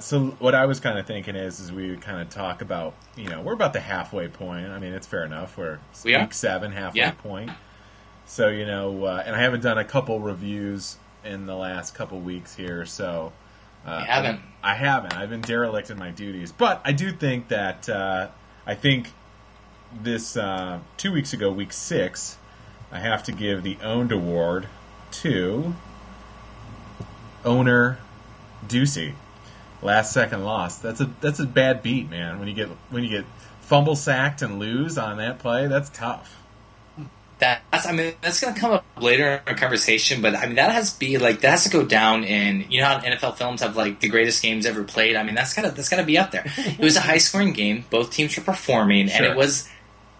So what I was kind of thinking is we would kind of talk about, we're about the halfway point. I mean, it's fair enough. We're We are? week 7, halfway Yeah. point. So, and I haven't done a couple reviews in the last couple weeks here, so I haven't. I haven't. I've been derelict in my duties, but I do think that I think this 2 weeks ago, week 6, I have to give the owned award to owner Ducey. Last second loss. That's a bad beat, man. When you get fumble sacked and lose on that play, that's tough. That's going to come up later in our conversation, but I mean, that has to go down in, how NFL films have like the greatest games ever played. I mean, that's gotta be up there. It was a high scoring game. Both teams were performing, Sure. and it was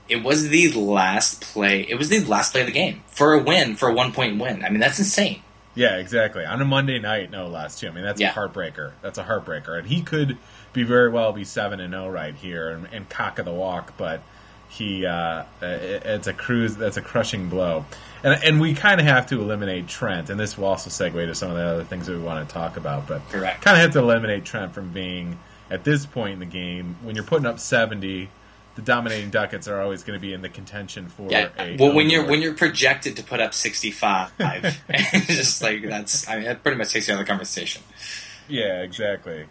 the last play. It was the last play of the game for a win, for a 1-point win. I mean, that's insane. Yeah, exactly. On a Monday night, no less, too. I mean, that's Yeah. a heartbreaker. That's a heartbreaker. And he could very well be 7-0 right here and cock of the walk, but it's a cruise. That's a crushing blow. And we kind of have to eliminate Trent, and this will also segue to some of the other things that we want to talk about, but Correct. kind of have to eliminate Trent from being, at this point in the game, when you're putting up 70, the dominating Ducats are always going to be in the contention for Yeah. a Well, when award. you're projected to put up 65, it's just like that pretty much takes you out of the conversation. Yeah, exactly.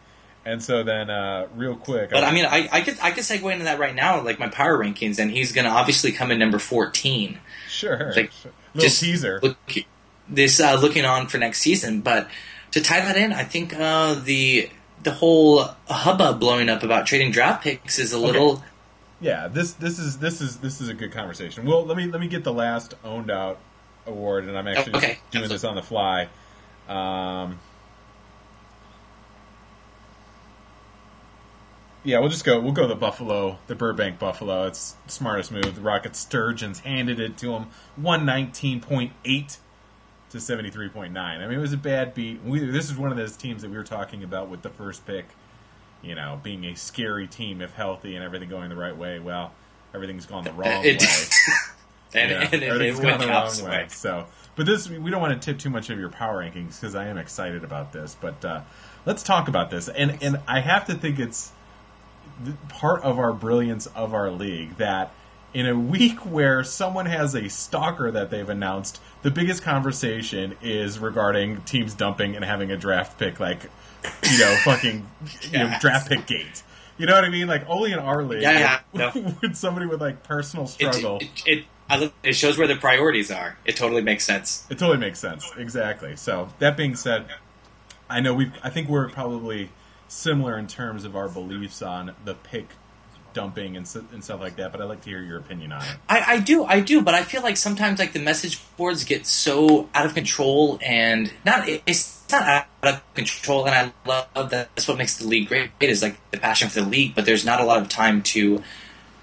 And so then, real quick, But I mean, I could segue into that right now, like my power rankings, and he's going to obviously come in number 14. sure, Like, little just teaser. Looking on for next season. But to tie that in, I think the whole hubbub blowing up about trading draft picks is a little. Yeah, this is a good conversation. Well, let me get the last owned out award, and I'm actually Okay. doing this on the fly. Yeah, we'll go the Buffalo, the Burbank Buffalo. It's the smartest move. The Rockets Sturgeons handed it to him, 119.8 to 73.9. I mean, it was a bad beat. This is one of those teams that we were talking about with the first pick, being a scary team if healthy and everything going the right way. Well, everything's gone the wrong way. Everything's gone the wrong way. So, but we don't want to tip too much of your power rankings because I am excited about this. But let's talk about this. And I have to think it's part of our brilliance of our league that in a week where someone has a stalker that they've announced, the biggest conversation is regarding teams dumping and having a draft pick draft pick gate. You know what I mean? Like only in our league would somebody with like personal struggle. It shows where the priorities are. It totally makes sense. It totally makes sense. Exactly. So that being said, I think we're probably similar in terms of our beliefs on the pick dumping and stuff like that, but I'd like to hear your opinion on it. I do, but I feel like sometimes like the message boards get so out of control, and it's not out of control, and I love that. That's what makes the league great, is like the passion for the league, but there's not a lot of time to.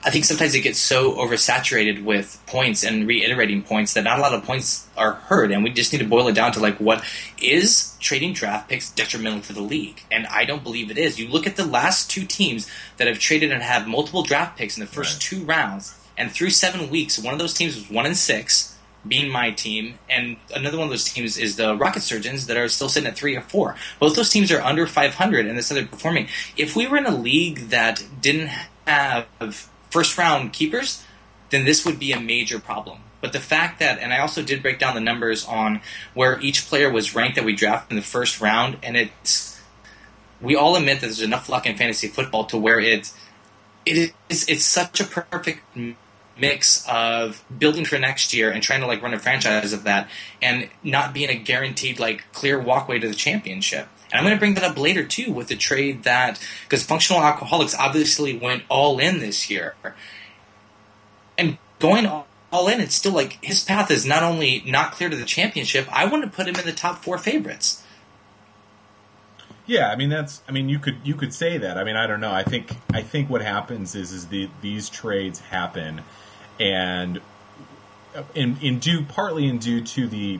I think sometimes it gets so oversaturated with points and reiterating points that not a lot of points are heard, and we just need to boil it down to like, what is trading draft picks detrimental to the league? And I don't believe it is. You look at the last 2 teams that have traded and have multiple draft picks in the first 2 rounds, and through 7 weeks, one of those teams was 1-6, being my team, and another one of those teams is the Rocket Surgeons that are still sitting at 3 or 4. Both those teams are under 500, and they're performing. If we were in a league that didn't have first-round keepers, then this would be a major problem. But the fact that, and I also did break down the numbers on where each player was ranked that we drafted in the first round, and we all admit that there's enough luck in fantasy football to where it's such a perfect mix of building for next year and trying to like run a franchise of that, and not being a guaranteed like clear walkway to the championship. And I'm going to bring that up later, too, with the trade because Functional Alcoholics obviously went all in this year. And going all in, it's still like his path is not only not clear to the championship, I wouldn't put him in the top 4 favorites. Yeah, I mean, you could say that. I mean, I don't know. I think what happens is these trades happen, and partly due to the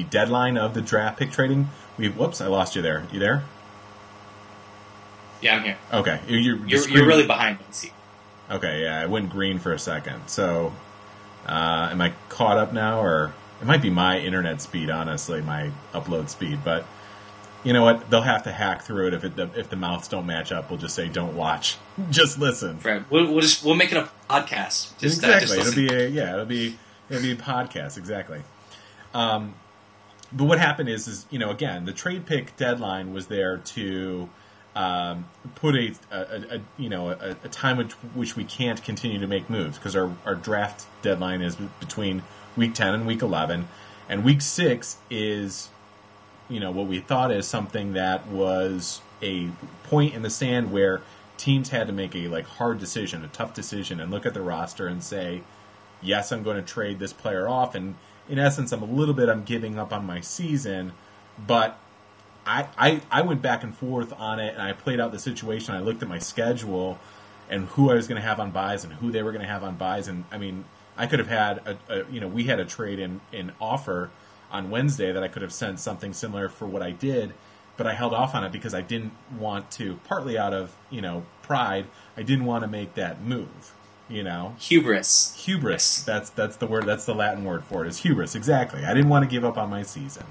deadline of the draft pick trading. Whoops, I lost you there. You there? Yeah, I'm here. Okay. You're really behind me. See. Okay, yeah, I went green for a second. So, am I caught up now, or it might be my internet speed, honestly, my upload speed. But You know what? They'll have to hack through it if the mouths don't match up. We'll just say, "Don't watch, just listen." Right. We'll make it a podcast. Exactly. It'll be a podcast. Exactly. But what happened is again, the trade pick deadline was there to put a time which we can't continue to make moves, because our draft deadline is between week 10 and week 11, and week 6 is what we thought is something that was a point in the sand where teams had to make a hard decision, a tough decision, and look at the roster and say, yes, I'm going to trade this player off, and in essence, I'm giving up on my season, but I went back and forth on it, and I played out the situation. I looked at my schedule and who I was going to have on buys and who they were going to have on buys, and I mean, I could have had we had a trade in offer on Wednesday that I could have sent something similar for what I did, but I held off on it because I didn't want to, partly out of pride, I didn't want to make that move. Hubris. That's the word. That's the Latin word for it. Is hubris. Exactly. I didn't want to give up on my season,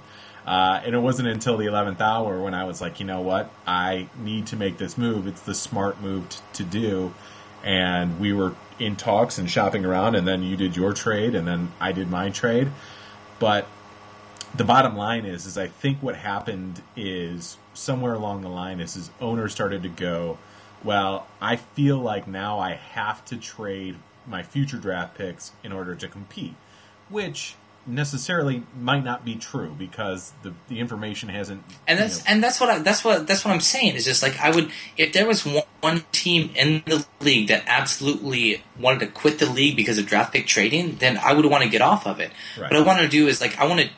and it wasn't until the 11th hour when I was like, you know what, I need to make this move. It's the smart move to do. And we were in talks and shopping around, and then you did your trade, and then I did my trade. But the bottom line is I think what happened is somewhere along the line is owners started to go, well, I feel like now I have to trade my future draft picks in order to compete, which necessarily might not be true because the information hasn't. And that's what I'm saying is just I would, if there was one team in the league that absolutely wanted to quit the league because of draft pick trading, then I would want to get off of it. Right. What I want to do is I want to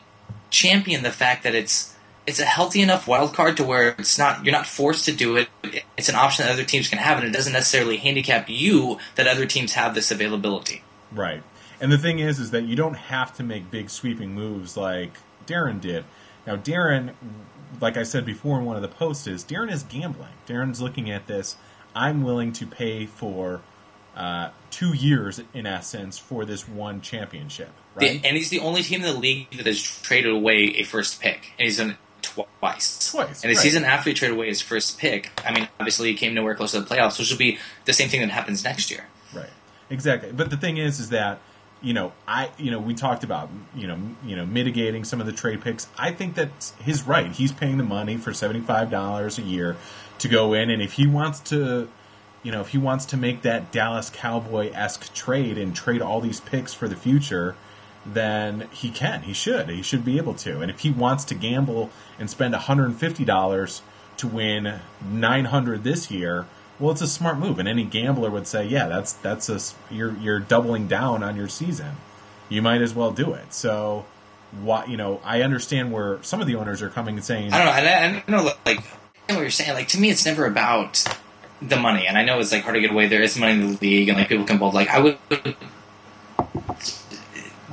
champion the fact that it's a healthy enough wild card to where you're not forced to do it. It's an option that other teams can have, and it doesn't necessarily handicap you that other teams have this availability. Right. And the thing is that you don't have to make big sweeping moves like Darren did. Now, Darren, like I said before in one of the posts, Darren is gambling. Darren's looking at this. I'm willing to pay for 2 years, in essence, for this one championship. Right? And he's the only team in the league that has traded away a first pick, and he's done it twice. And the season after he traded away his first pick, I mean, obviously he came nowhere close to the playoffs, which will be the same thing that happens next year. Right. Exactly. But the thing is that we talked about mitigating some of the trade picks. I think that he's right. He's paying the money for $75 a year to go in, and if he wants to make that Dallas Cowboy-esque trade and trade all these picks for the future, then he can. He should be able to. And if he wants to gamble and spend $150 to win $900 this year, well, it's a smart move. And any gambler would say, yeah, you're doubling down on your season. You might as well do it. So, I understand where some of the owners are coming and saying, I don't know. And I know, I know what you're saying. To me, it's never about the money. And I know it's hard to get away. There is money in the league, and people can both I would.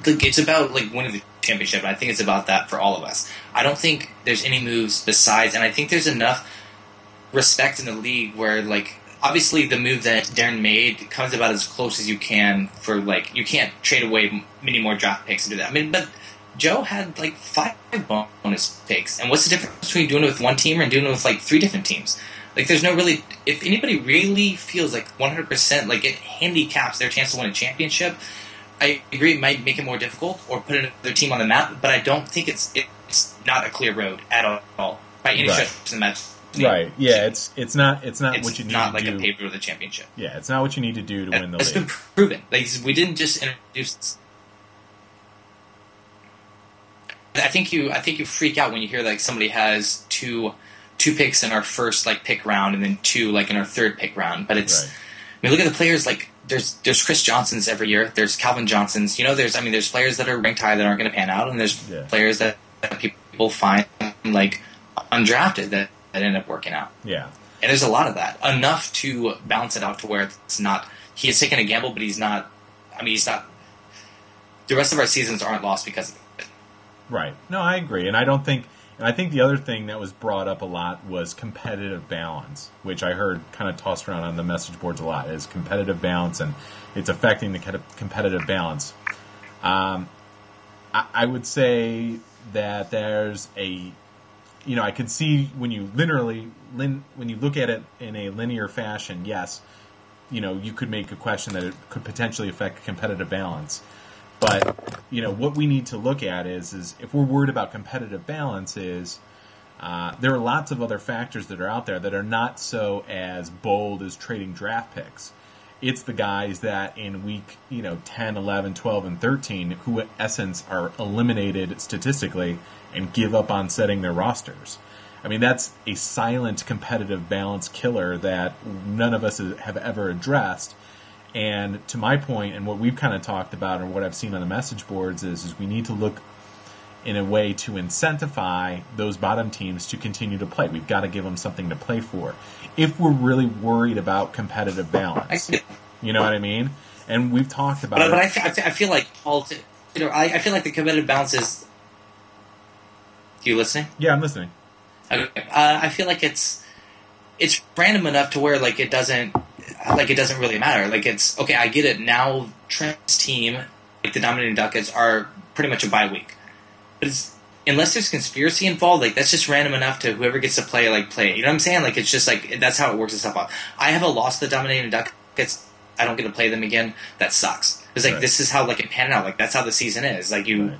It's about winning the championship, and I think it's about that for all of us. I don't think there's any moves besides, and I think there's enough respect in the league where obviously the move that Darren made comes about as close as you can for you can't trade away many more draft picks and do that. I mean, but Joe had 5 bonus picks, and what's the difference between doing it with one team and doing it with 3 different teams? There's no really. If anybody really feels 100% it handicaps their chance to win a championship, I agree it might make it more difficult or put another team on the map, but I don't think it's not a clear road at all by any stretch of the imagination. Right. Yeah. It's not what you need to do. It's not a paper of the championship. Yeah. It's not what you need to do to win the league. It's been proven. We didn't just introduce. I think you freak out when you hear somebody has two picks in our first pick round and then 2 in our third pick round. But it's I mean, look at the players there's Chris Johnsons every year. There's Calvin Johnsons. There's players that are ranked high that aren't going to pan out, and there's players that people find undrafted that end up working out. Yeah. And there's a lot of that. Enough to balance it out to where it's not. He has taken a gamble, but he's not. I mean, he's not. The rest of our seasons aren't lost because of it. Right. No, I agree, and I don't think. And I think the other thing that was brought up a lot was competitive balance, which I heard kind of tossed around on the message boards a lot, is competitive balance, and it's affecting the competitive balance. I would say that there's a I could see when you when you look at it in a linear fashion, yes, you could make a question that it could potentially affect competitive balance. But, what we need to look at is if we're worried about competitive balance there are lots of other factors that are out there that are not so as bold as trading draft picks. It's the guys that in week 10, 11, 12, and 13 who in essence are eliminated statistically and give up on setting their rosters. I mean, that's a silent competitive balance killer that none of us have ever addressed. And to my point, and what we've kind of talked about, or what I've seen on the message boards, is we need to look in a way to incentivize those bottom teams to continue to play. We've got to give them something to play for. If we're really worried about competitive balance, you know what I mean? And we've talked about but I feel like I feel like the competitive balance is. You listening? Yeah, I'm listening. Okay. I feel like it's random enough to where it doesn't really matter. It's okay. I get it now. Trent's team, the Dominating Ducats, are pretty much a bye week. But unless there's conspiracy involved, that's just random enough to whoever gets to play, play it. You know what I'm saying? It's just that's how it works itself out. I have a loss to the Dominating Ducats. I don't get to play them again. That sucks. It's right. This is how it panned out. That's how the season is. Right.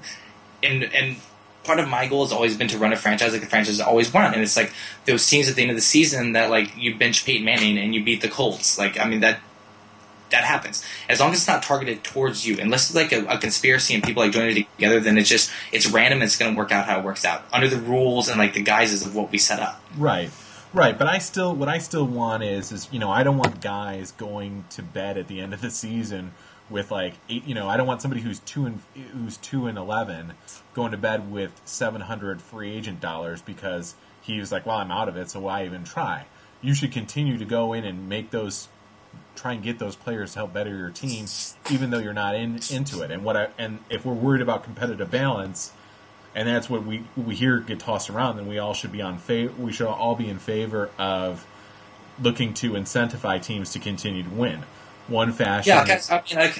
And part of my goal has always been to run a franchise like the franchise has always run. And it's those teams at the end of the season that you bench Peyton Manning and you beat the Colts. That happens. As long as it's not targeted towards you. Unless it's a conspiracy and people join it together, then it's random and it's going to work out how it works out. Under the rules and the guises of what we set up. Right. Right. But what I still want is I don't want guys going to bed at the end of the season with I don't want somebody who's 2-11 going to bed with $700 free agent dollars because he was well, I'm out of it, so why even try? You should continue to go in and try and get those players to help better your team, even though you're not into it. And if we're worried about competitive balance, and that's what we hear get tossed around, then we all should be we should all be in favor of looking to incentivize teams to continue to win. One fashion. Yeah,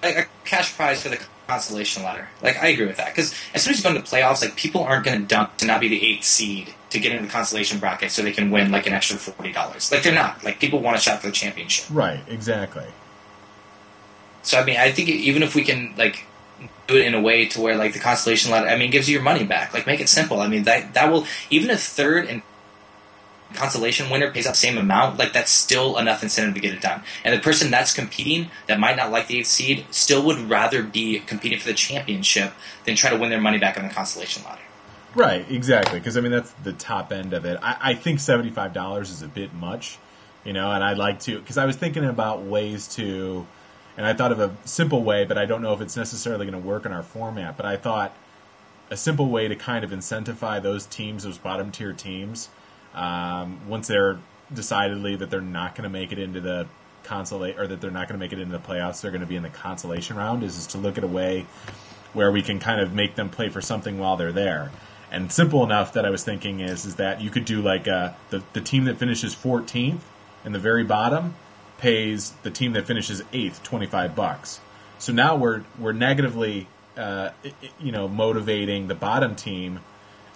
a cash prize for the consolation ladder. I agree with that because as soon as you go into the playoffs, people aren't going to dump to not be the 8th seed to get into the consolation bracket so they can win an extra $40. They're not. People want a shot for the championship. Right. Exactly. So I think even if we can do it in a way to where the consolation ladder, gives you your money back. Make it simple. That will, even if third and consolation winner pays out the same amount, that's still enough incentive to get it done. And the person that's competing that might not like the 8th seed still would rather be competing for the championship than try to win their money back on the consolation ladder. Right, exactly. Because that's the top end of it. I think $75 is a bit much, and I'd like to, because I was thinking about ways to, and I thought of a simple way, but I don't know if it's necessarily going to work in our format. But I thought a simple way to kind of incentivize those teams, those bottom tier teams. Once they're decidedly that they're not going to make it into the or that they're not going to make it into the playoffs, they're going to be in the consolation round, is to look at a way where we can kind of make them play for something while they're there. And simple enough that I was thinking is that you could do the team that finishes 14th in the very bottom pays the team that finishes 8th $25. So now we're negatively motivating the bottom team.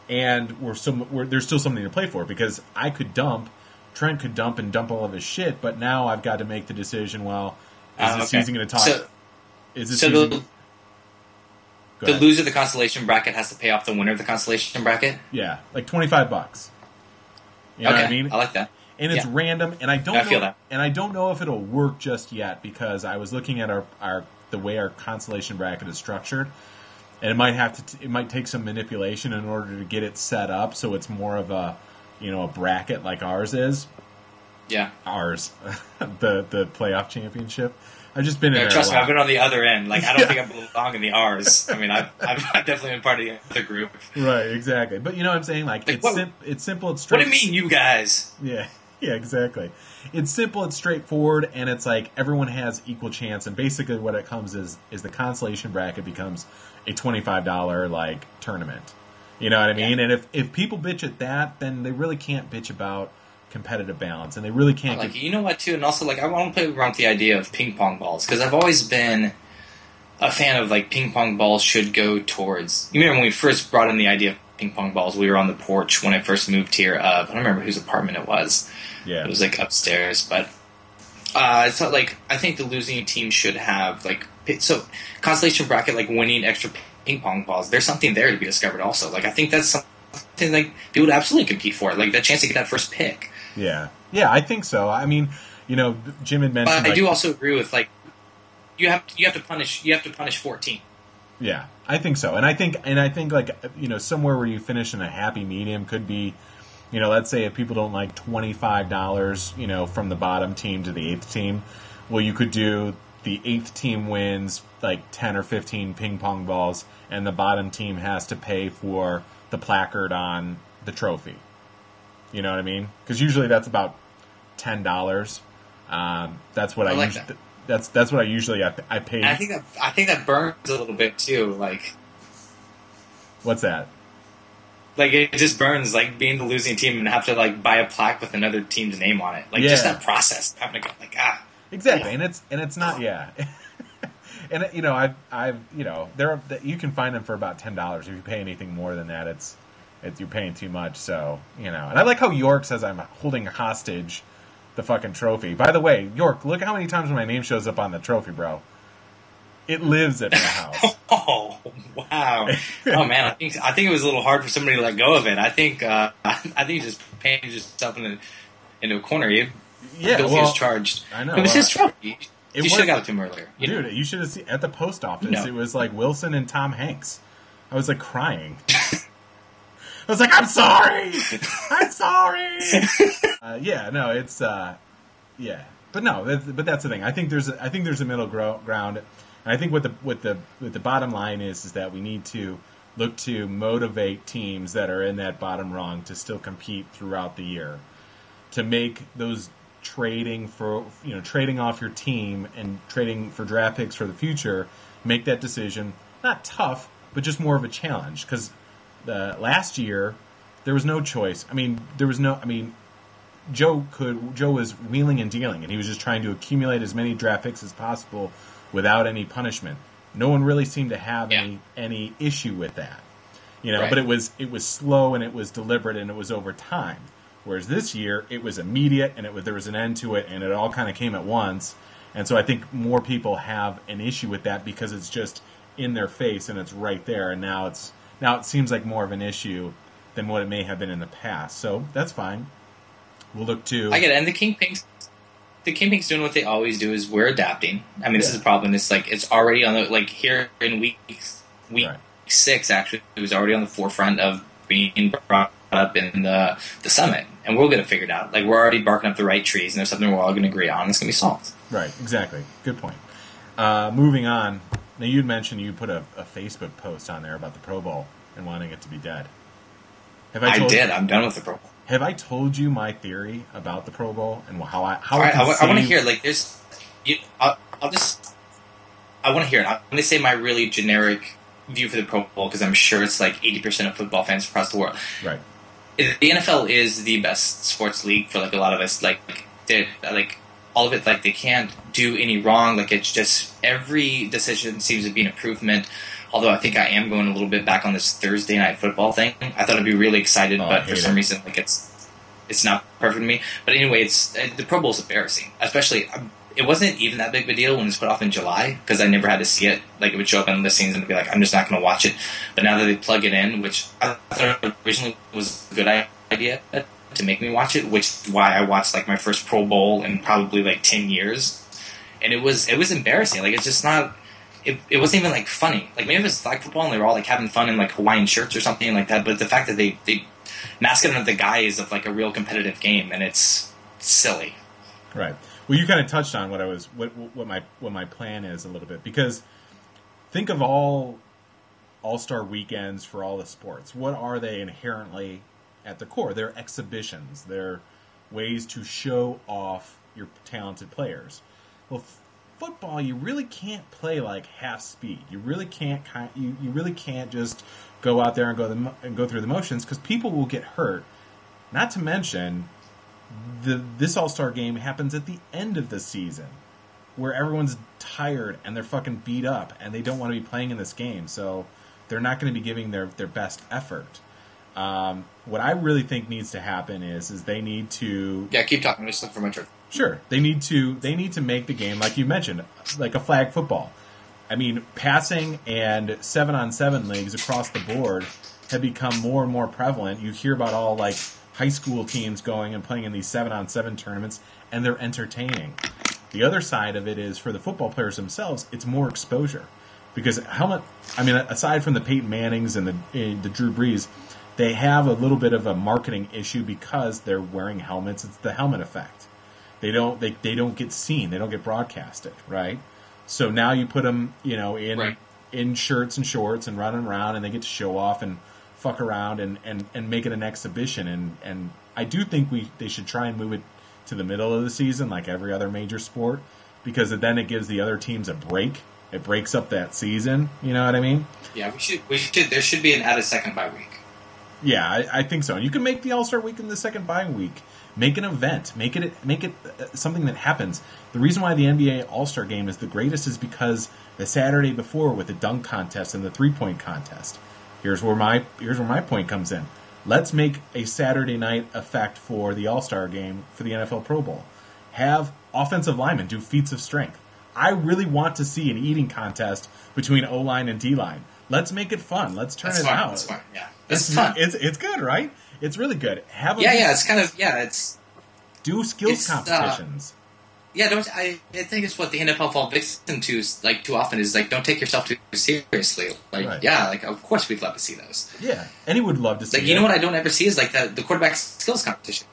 And there's still something to play for because Trent could dump all of his shit, but now I've got to make the decision. Well, is this season going to talk? The loser of the consolation bracket has to pay off the winner of the consolation bracket. Yeah, $25. You know what I mean? I like that. And it's random, and I don't feel that. And I don't know if it'll work just yet because I was looking at the way our consolation bracket is structured. And it might take some manipulation in order to get it set up so it's more of a bracket like ours is. Yeah. Ours. the playoff championship. I've just been in there. Trust me, I've been on the other end. I don't think I belong in the R's. I've definitely been part of the other group. Right, exactly. But you know what I'm saying? It's simple, it's straight. What do you mean, you guys? Yeah, exactly. It's simple, it's straightforward, and it's everyone has equal chance. And basically what it comes is the consolation bracket becomes a $25 tournament. You know what I mean? Yeah. And if people bitch at that, then they really can't bitch about competitive balance, and they really can't. You know what too, and also I want to play around with the idea of ping pong balls because I've always been a fan of ping pong balls should go towards. You remember when we first brought in the idea of ping pong balls. We were on the porch when I first moved here. I don't remember whose apartment it was. Yeah. It was like upstairs, but it's not like I think the losing team should have like so consolation bracket like winning extra ping pong balls. There's something there to be discovered also. Like I think that's something like people would absolutely compete for. Like the chance to get that first pick. Yeah, I think so. I mean, Jim had mentioned. But I do also agree with like you have to punish 14. Yeah, I think so, and I think like somewhere where you finish in a happy medium could be, let's say if people don't like $25, from the bottom team to the 8th team, well, you could do the 8th team wins like 10 or 15 ping pong balls, and the bottom team has to pay for the placard on the trophy. You know what I mean? Because usually that's about $10. That's what That's what I usually I pay. I think that burns a little bit too. Like, what's that? Like it just burns. Like being the losing team and have to like buy a plaque with another team's name on it. Like just that process having to go like Exactly, and it's not and I've you can find them for about $10. If you pay anything more than that, it's you're paying too much. So and I like how York says I'm holding hostage the fucking trophy. By the way, York, look how many times my name shows up on the trophy, bro. It lives at my house. Oh wow! Oh man, I think it was a little hard for somebody to let go of it. I think you just painted yourself into a corner. Was charged. I know. It was his trophy. You should have got it to him earlier. Dude, you should have seen at the post office. No. It was like Wilson and Tom Hanks. I was like crying. I was like, I'm sorry! I'm sorry! But that's the thing. I think there's a middle ground. And I think what the bottom line is that we need to look to motivate teams that are in that bottom rung to still compete throughout the year. To make those trading off your team and trading for draft picks for the future, make that decision not tough, but just more of a challenge. Because last year, there was no choice. Joe was wheeling and dealing, and he was just trying to accumulate as many draft picks as possible without any punishment. No one really seemed to have any issue with that, Right. But it was slow and it was deliberate and it was over time. Whereas this year, it was immediate and there was an end to it, and it all kind of came at once. And so I think more people have an issue with that because it's just in their face and it's right there, and now it seems like more of an issue than what it may have been in the past. So that's fine. We'll look to... I get it. And the Kingpink's doing what they always do is we're adapting. I mean, this is the problem. It's like it's already on the... Like here in week right. 6, actually, it was already on the forefront of being brought up in the summit. And we'll get it figured out. Like, we're already barking up the right trees, and there's something we're all going to agree on. It's going to be solved. Right, exactly. Good point. Moving on. Now, you'd mentioned you put a Facebook post on there about the Pro Bowl and wanting it to be dead. I did. I'm done with the Pro Bowl. Have I told you my theory about the Pro Bowl and how I want to hear. Like, there's, I want to hear it. I'm going to say my really generic view for the Pro Bowl because I'm sure it's like 80% of football fans across the world. Right. The NFL is the best sports league for like a lot of us. Like, all of it. Like, they can't do any wrong. Like, it's just every decision seems to be an improvement. Although I think I am going a little bit back on this Thursday night football thing. I thought I'd be really excited, but for some reason, like it's not perfect to me. But anyway, the Pro Bowl is embarrassing. Especially, it wasn't even that big of a deal when it was put off in July because I never had to see it. Like, it would show up on listings and be like, I'm just not going to watch it. But now that they plug it in, which I thought originally was a good idea to make me watch it, which is why I watched like my first Pro Bowl in probably like 10 years, and it was embarrassing. Like, it's just not. It wasn't even like funny. Like, maybe it was flag football and they were all like having fun in like Hawaiian shirts or something like that. But the fact that they mask it under the guise of like a real competitive game, and it's silly. Right. Well, you kind of touched on what my plan is a little bit, because think of all-star weekends for all the sports. What are they inherently at the core? They're exhibitions. They're ways to show off your talented players. Well, football, you really can't play like half speed. You really can't. You really can't just go out there and go through the motions, because people will get hurt. Not to mention, this All-Star game happens at the end of the season, where everyone's tired and they're fucking beat up and they don't want to be playing in this game, so they're not going to be giving their best effort. What I really think needs to happen is they need to... Yeah, keep talking. I'm just looking for my turn. Sure. They need to make the game, like you mentioned, like a flag football. I mean, passing and 7-on-7 leagues across the board have become more and more prevalent. You hear about all, like, high school teams going and playing in these 7-on-7 tournaments, and they're entertaining. The other side of it is, for the football players themselves, it's more exposure. Because aside from the Peyton Mannings and the Drew Brees, they have a little bit of a marketing issue because they're wearing helmets. It's the helmet effect. They don't get seen. They don't get broadcasted, right? So now you put them, in shirts and shorts and running around, and they get to show off and fuck around and make it an exhibition. And I do think they should try and move it to the middle of the season, like every other major sport, because then it gives the other teams a break. It breaks up that season. You know what I mean? Yeah, we should. There should be an added second bye week. Yeah, I think so. And you can make the All-Star week and the second bye week. Make an event. Make it something that happens. The reason why the NBA All-Star game is the greatest is because the Saturday before with the dunk contest and the three-point contest. Here's where my point comes in. Let's make a Saturday night effect for the All-Star game for the NFL Pro Bowl. Have offensive linemen do feats of strength. I really want to see an eating contest between O-line and D-line. Let's make it fun. Let's turn it out. That's fun. Yeah, it's fun. It's good, right? It's really good. It's kind of it's do skills competitions. I think it's what the NFL falls victim to too often is don't take yourself too seriously. Right. Of course we'd love to see those. Yeah, any would love to see. You know what I don't ever see is the quarterback skills competition.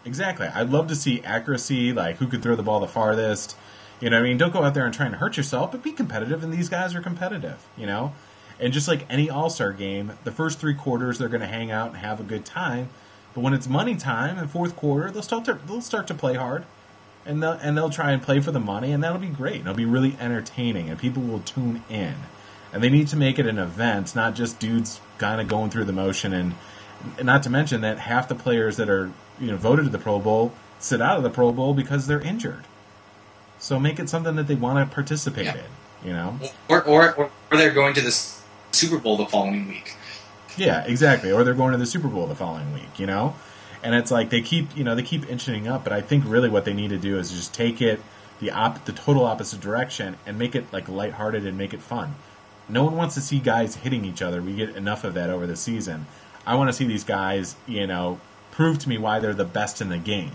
Exactly. I'd love to see accuracy, like who could throw the ball the farthest. You know what I mean? Don't go out there and try and hurt yourself, but be competitive, and these guys are competitive, And just like any All-Star game, the first 3 quarters they're going to hang out and have a good time, but when it's money time in fourth quarter, they'll start to play hard, and they'll try and play for the money, and that'll be great. It'll be really entertaining, and people will tune in. And they need to make it an event, not just dudes kind of going through the motion, and not to mention that half the players that are voted to the Pro Bowl sit out of the Pro Bowl because they're injured. So make it something that they want to participate in, Or they're going to the Super Bowl the following week. Yeah, exactly. Or they're going to the Super Bowl the following week, And it's like they keep inching up, but I think really what they need to do is just take it the total opposite direction and make it lighthearted and make it fun. No one wants to see guys hitting each other. We get enough of that over the season. I want to see these guys, prove to me why they're the best in the game.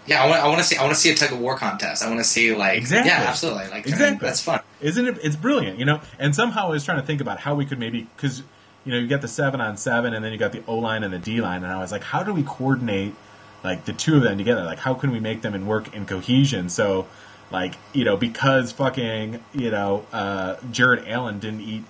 Yeah, I want to see a tug of war contest. I want to see exactly. Yeah, absolutely, exactly. That's fun, isn't it? It's brilliant, And somehow I was trying to think about how we could maybe because you got the 7-on-7 and then you got the O-line and the D-line, and I was like, how do we coordinate the two of them together? How can we make them and work in cohesion? So because fucking Jared Allen didn't eat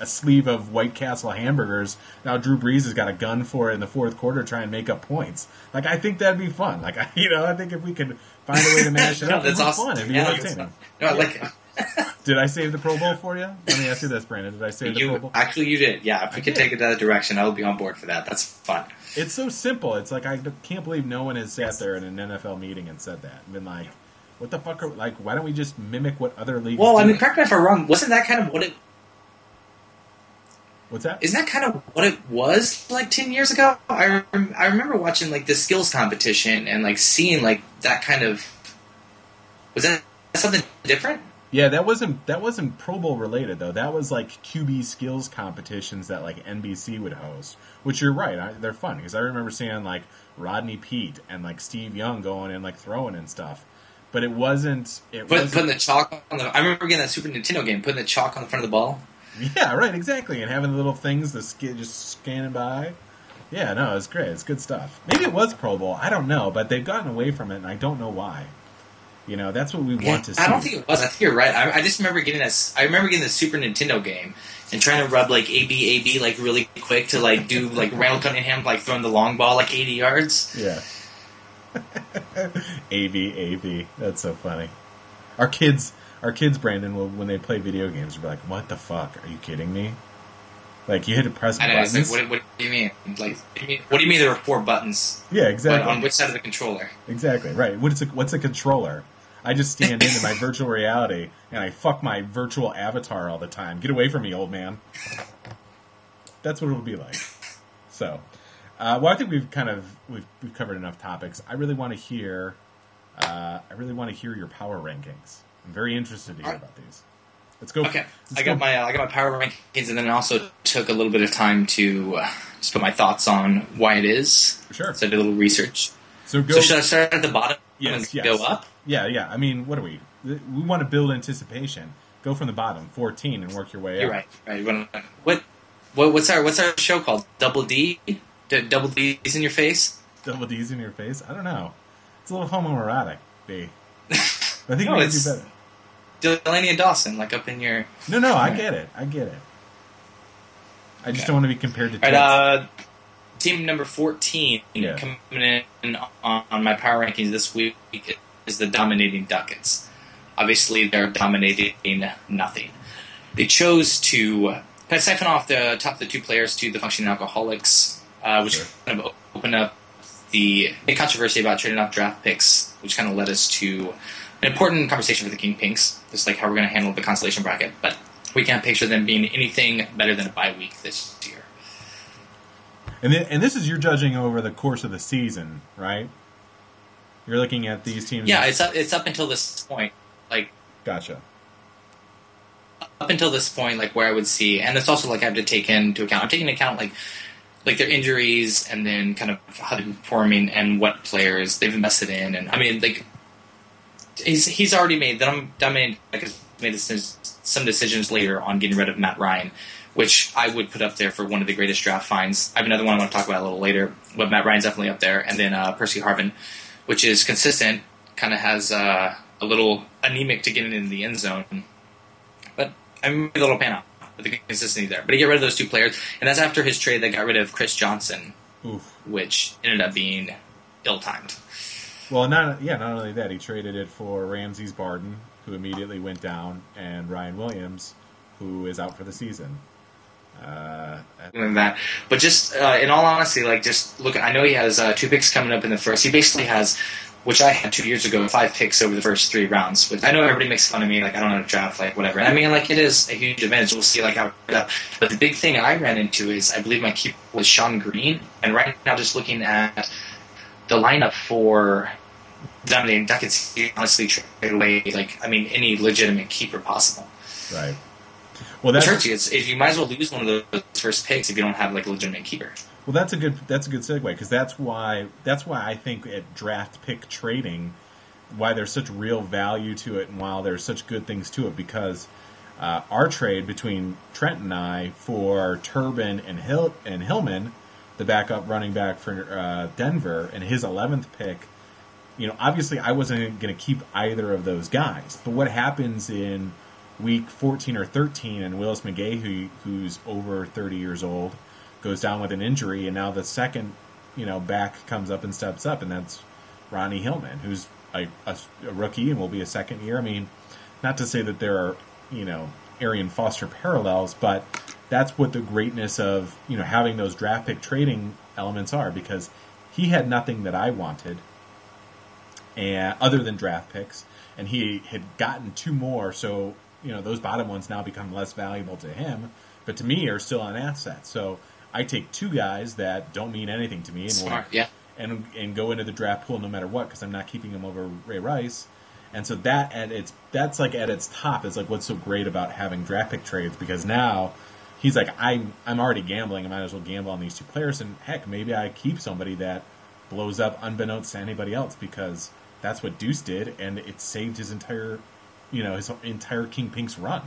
a sleeve of White Castle hamburgers. Now Drew Brees has got a gun for it in the fourth quarter, try and make up points. I think that'd be fun. I think if we could find a way to mash it up, it'd be awesome. Fun. It'd be entertaining. No, I like it. Did I save the Pro Bowl for you? Let me ask you this, Brandon. Did I save the Pro Bowl? Actually, you did. Yeah, if we could take it that direction, I would be on board for that. That's fun. It's so simple. It's I can't believe no one has sat there in an NFL meeting and said that and been like, what the fuck why don't we just mimic what other leagues do? Correct me if I'm wrong. Wasn't that kind of what it... What's that? Isn't that kind of what it was 10 years ago? I remember watching the skills competition and seeing that kind of... Was that something different? Yeah, that wasn't Pro Bowl related though. That was QB skills competitions that NBC would host. Which you're right, they're fun because I remember seeing Rodney Peete and Steve Young going and throwing and stuff. But it wasn't. Putting the chalk on the... I remember getting that Super Nintendo game, putting the chalk on the front of the ball. Yeah, right, exactly, and having the little things just scanning by. Yeah, no, it's great. It's good stuff. Maybe it was Pro Bowl. I don't know, but they've gotten away from it, and I don't know why. That's what we want to see. I don't think it was. I think you're right. I just remember getting this. I remember getting the Super Nintendo game and trying to rub AB really quick to do Randall Cunningham throwing the long ball 80 yards. Yeah. AB. That's so funny. Our kids, Brandon, when they play video games, will be like, "What the fuck? Are you kidding me? You hit to press buttons." What do you mean? What do you mean there are 4 buttons? Yeah, exactly. But on which side of the controller? Exactly right. What's a controller? I just stand into my virtual reality and I fuck my virtual avatar all the time. Get away from me, old man. what it'll be like. So, well, I think we've covered enough topics. I really want to hear your power rankings. I'm very interested to hear about these. Let's go. Okay, I got my power rankings, and then also took a little bit of time to just put my thoughts on why it is. Sure. So I did a little research. So should I start at the bottom and go up? Yeah. I mean, what are we? We want to build anticipation. Go from the bottom, 14, and work your way up. You're right. What's our show called? Double D? Double D's in your face? Double D's in your face? I don't know. It's a little homoerotic, B. I think no, we can do better. Delaney and Dawson, like up in your... No, I get it. I just don't want to be compared to... All right, team number 14 coming in on my power rankings this week is the Dominating Ducats. Obviously, they're dominating nothing. They chose to siphon off the top of the two players to the Functioning Alcoholics, which kind of opened up the big controversy about trading off draft picks, which kind of led us to an important conversation for the King Pinks, just like how we're going to handle the constellation bracket. But we can't picture them being anything better than a bye week this year. And this is you're judging over the course of the season, right? You're looking at these teams. Yeah, it's up until this point. Like, gotcha. Up until this point, like where I would see, and it's also like I have to take into account. I'm taking into account like their injuries, and then kind of how they're performing and what players they've invested in, and I mean like. He's already made some decisions later on getting rid of Matt Ryan, which I would put up there for one of the greatest draft finds. I have another one I want to talk about a little later, but Matt Ryan's definitely up there. And then Percy Harvin, which is consistent, kind of has a little anemic to getting into the end zone. But I'm a little pan out with the consistency there. But he got rid of those two players, and that's after his trade that got rid of Chris Johnson, which ended up being ill-timed. Well, not only that, he traded it for Ramses Barden, who immediately went down, and Ryan Williams, who is out for the season. But just in all honesty, like just look, I know he has 2 picks coming up in the first. He basically has, which I had 2 years ago, 5 picks over the first 3 rounds. Which I know everybody makes fun of me, like I don't know how to draft, like whatever. And I mean, like it is a huge advantage. We'll see like how it up. But the big thing I ran into is I believe my keeper was Sean Green, and right now just looking at the lineup for Dominating Ducats, he honestly trade away any legitimate keeper possible. Right. Well, that's you might as well lose one of those first picks if you don't have like a legitimate keeper. Well, that's a good segue, because that's why I think at draft pick trading, why there's such real value to it, and why there's such good things to it, because our trade between Trent and I for Turbin and Hillman, the backup running back for Denver, and his 11th pick. Obviously I wasn't going to keep either of those guys. But what happens in week 14 or 13, and Willis McGahee, who's over 30 years old, goes down with an injury, and now the second, back comes up and steps up, and that's Ronnie Hillman, who's a rookie and will be a second year. I mean, not to say that there are, Arian Foster parallels, but that's what the greatness of, having those draft pick trading elements are, because he had nothing that I wanted. And other than draft picks, and he had gotten 2 more, so those bottom ones now become less valuable to him, but to me are still an asset. So I take 2 guys that don't mean anything to me, and smart, and go into the draft pool no matter what, because I'm not keeping him over Ray Rice. And so that's like at its top is like what's so great about having draft pick trades, because now he's like, I'm already gambling, I might as well gamble on these 2 players, and heck, maybe I keep somebody that blows up unbeknownst to anybody else, because that's what Deuce did, and it saved his entire King Pinks run.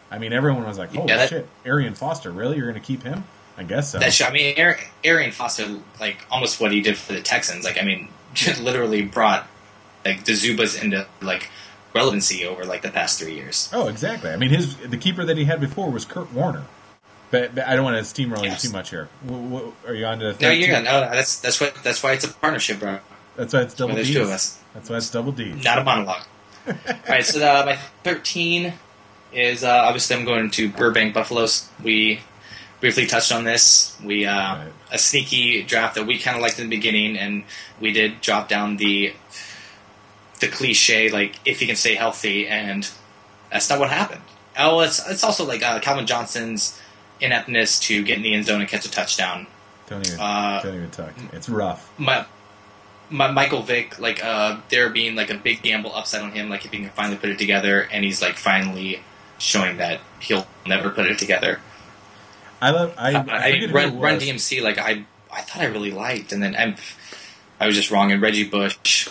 I mean, everyone was like, "Holy shit, Arian Foster, really? You're going to keep him?" I guess so. Arian Foster, like almost what he did for the Texans. Like, I mean, literally brought like the Zubas into like relevancy over like the past 3 years. Oh, exactly. I mean, the keeper that he had before was Kurt Warner. But I don't want to steamroll you too much here. Are you on to? 13? No, you're good. No, that's why it's a partnership, bro. That's why it's double D's. There's 2 of us. That's why it's double D's. Not a monologue. All right, so my 13 is obviously I'm going to Burbank Buffaloes. We briefly touched on this. We a sneaky draft that we kind of liked in the beginning, and we did drop down the cliche like if he can stay healthy, and that's not what happened. Oh, it's also like Calvin Johnson's ineptness to get in the end zone and catch a touchdown. Don't even talk. It's rough. Michael Vick, like there being like a big gamble upside on him, like if he can finally put it together, and he's like finally showing that he'll never put it together. I Run DMC, like I thought I really liked, and then I was just wrong. And Reggie Bush,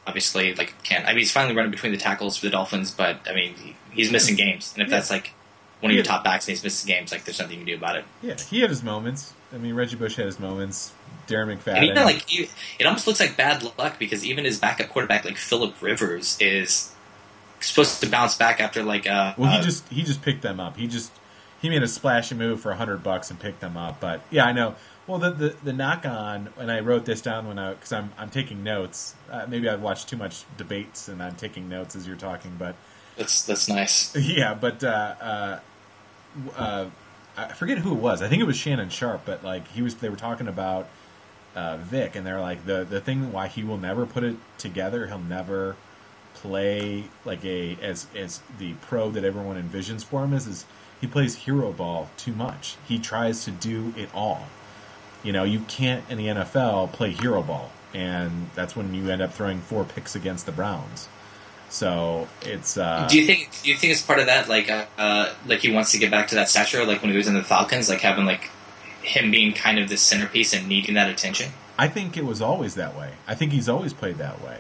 obviously, like can't. I mean, he's finally running between the tackles for the Dolphins, but I mean, he's missing games, and if that's like one of your top backs and he's missing games, like there's nothing you can do about it. Yeah, he had his moments. I mean, Reggie Bush had his moments. Darren McFadden. And even like it almost looks like bad luck because even his backup quarterback, like Phillip Rivers, is supposed to bounce back after like. Well, he just picked them up. He made a splashy move for $100 and picked them up. But yeah, I know. Well, the knock on, and I wrote this down because I'm taking notes. Maybe I've watched too much debates and I'm taking notes as you're talking, but that's nice. Yeah, but I forget who it was. I think it was Shannon Sharp, but like they were talking about Vic, and they're like the thing why he will never put it together. He'll never play like as the pro that everyone envisions for him is he plays hero ball too much. He tries to do it all. You know, you can't in the NFL play hero ball, and that's when you end up throwing 4 picks against the Browns. So it's. Do you think it's part of that? Like he wants to get back to that stature, like when he was in the Falcons, like having like him being kind of the centerpiece and needing that attention. I think it was always that way. I think he's always played that way,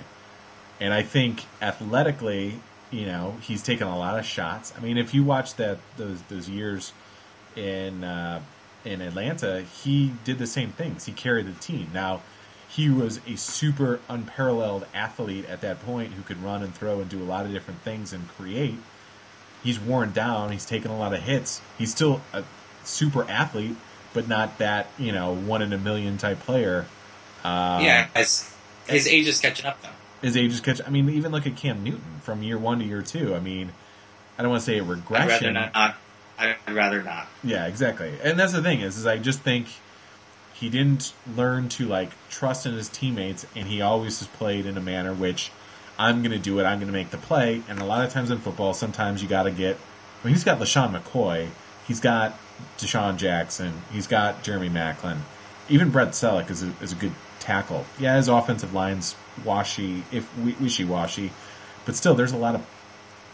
and I think athletically, you know, he's taken a lot of shots. I mean, if you watch those years in Atlanta, he did the same things. He carried the team. Now, he was a super unparalleled athlete at that point who could run and throw and do a lot of different things and create. He's worn down. He's taken a lot of hits. He's still a super athlete, but not that, you know, 1 in a million type player. His age is catching up, though. His age is catching. I mean, even look at Cam Newton from year 1 to year 2. I mean, I don't want to say a regression. I'd rather not. Yeah, exactly. And that's the thing is I just think he didn't learn to like trust in his teammates, and he always has played in a manner which I'm going to do it. I'm going to make the play. And a lot of times in football, sometimes you got to get. I mean, he's got LaShawn McCoy, he's got Deshaun Jackson, he's got Jeremy Maclin, even Brett Selleck is a good tackle. Yeah, his offensive line's wishy-washy, but still, there's a lot of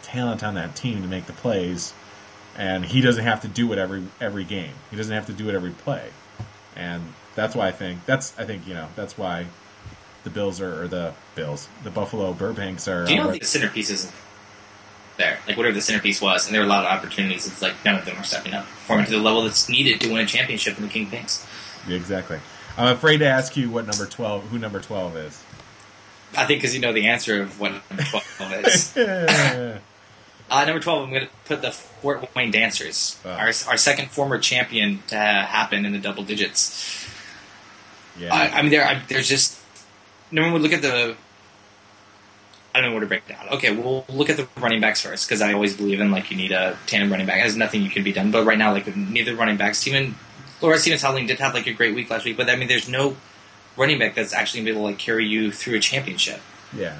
talent on that team to make the plays, and he doesn't have to do it every game. He doesn't have to do it every play. And that's why I think that's why the the Buffalo Burbanks are. Do you know the centerpiece isn't there? Like whatever the centerpiece was, and there were a lot of opportunities. It's like none of them are stepping up, performing to the level that's needed to win a championship in the King Pinks. Yeah, exactly. I'm afraid to ask you who number 12 is. I think because you know the answer of what number 12 is. Number 12, I'm going to put the Fort Wayne Dancers, our second former champion to happen in the double digits. Yeah, I mean, there's just no one would look at the. I don't know where to break it down. Okay, we'll look at the running backs first because I always believe in like you need a tandem running back. There's nothing you can be done, but right now, like neither running backs, Laura Stevens-Howling did have like a great week last week, but I mean, there's no running back that's actually going to be able to like carry you through a championship. Yeah.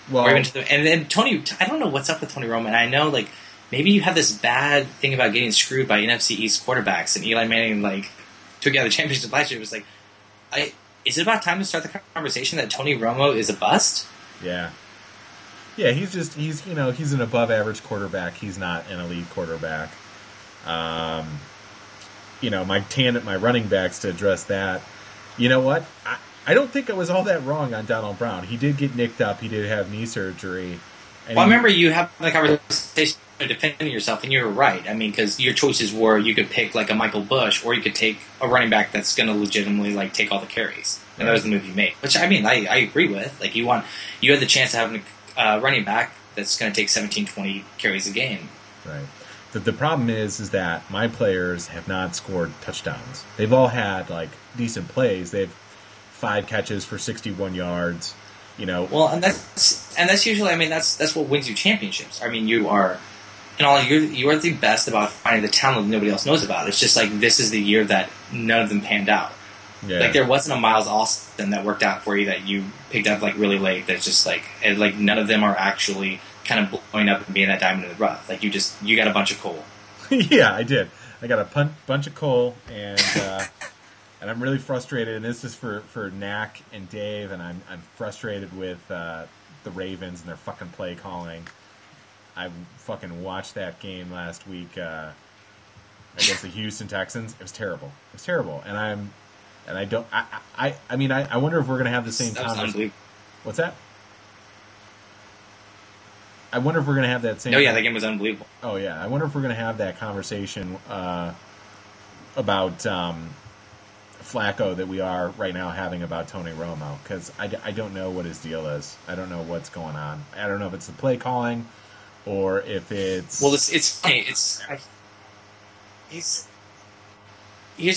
Well, and then Tony, I don't know what's up with Tony Romo. And I know, like, maybe you have this bad thing about getting screwed by NFC East quarterbacks, and Eli Manning, like, took out the championship last year. It was like, is it about time to start the conversation that Tony Romo is a bust? Yeah. Yeah, he's an above average quarterback. He's not an elite quarterback. My running backs to address that. You know what? I don't think I was all that wrong on Donald Brown. He did get nicked up. He did have knee surgery. Well, I remember you have the conversation defending yourself, and you were right. I mean, because your choices were you could pick like a Michael Bush, or you could take a running back that's going to legitimately like take all the carries. And that was the move you made. Which I mean, I agree with. Like you had the chance of having a running back that's going to take 17, 20 carries a game. Right. The problem is that my players have not scored touchdowns. They've all had like decent plays. They've 5 catches for 61 yards, Well, and that's usually, I mean, that's what wins you championships. I mean, you are the best about finding the talent that nobody else knows about. It's just like this is the year that none of them panned out. Yeah. Like there wasn't a Miles Austin that worked out for you that you picked up like really late. That's just like none of them are actually kind of blowing up and being that diamond in the rough. Like you got a bunch of coal. Yeah, I did. I got a bunch of coal, and I'm really frustrated. And this is for Knack and Dave, and I'm frustrated with the Ravens and their fucking play calling. I fucking watched that game last week against the Houston Texans. It was terrible. It was terrible, and I wonder if we're gonna have the same conversation. What's that? I wonder if we're gonna have that same. Oh yeah, that game was unbelievable. Oh yeah, I wonder if we're gonna have that conversation about Flacco that we are right now having about Tony Romo, because I don't know what his deal is. I don't know what's going on. I don't know if it's the play calling or if it's... Well, it's funny. Here's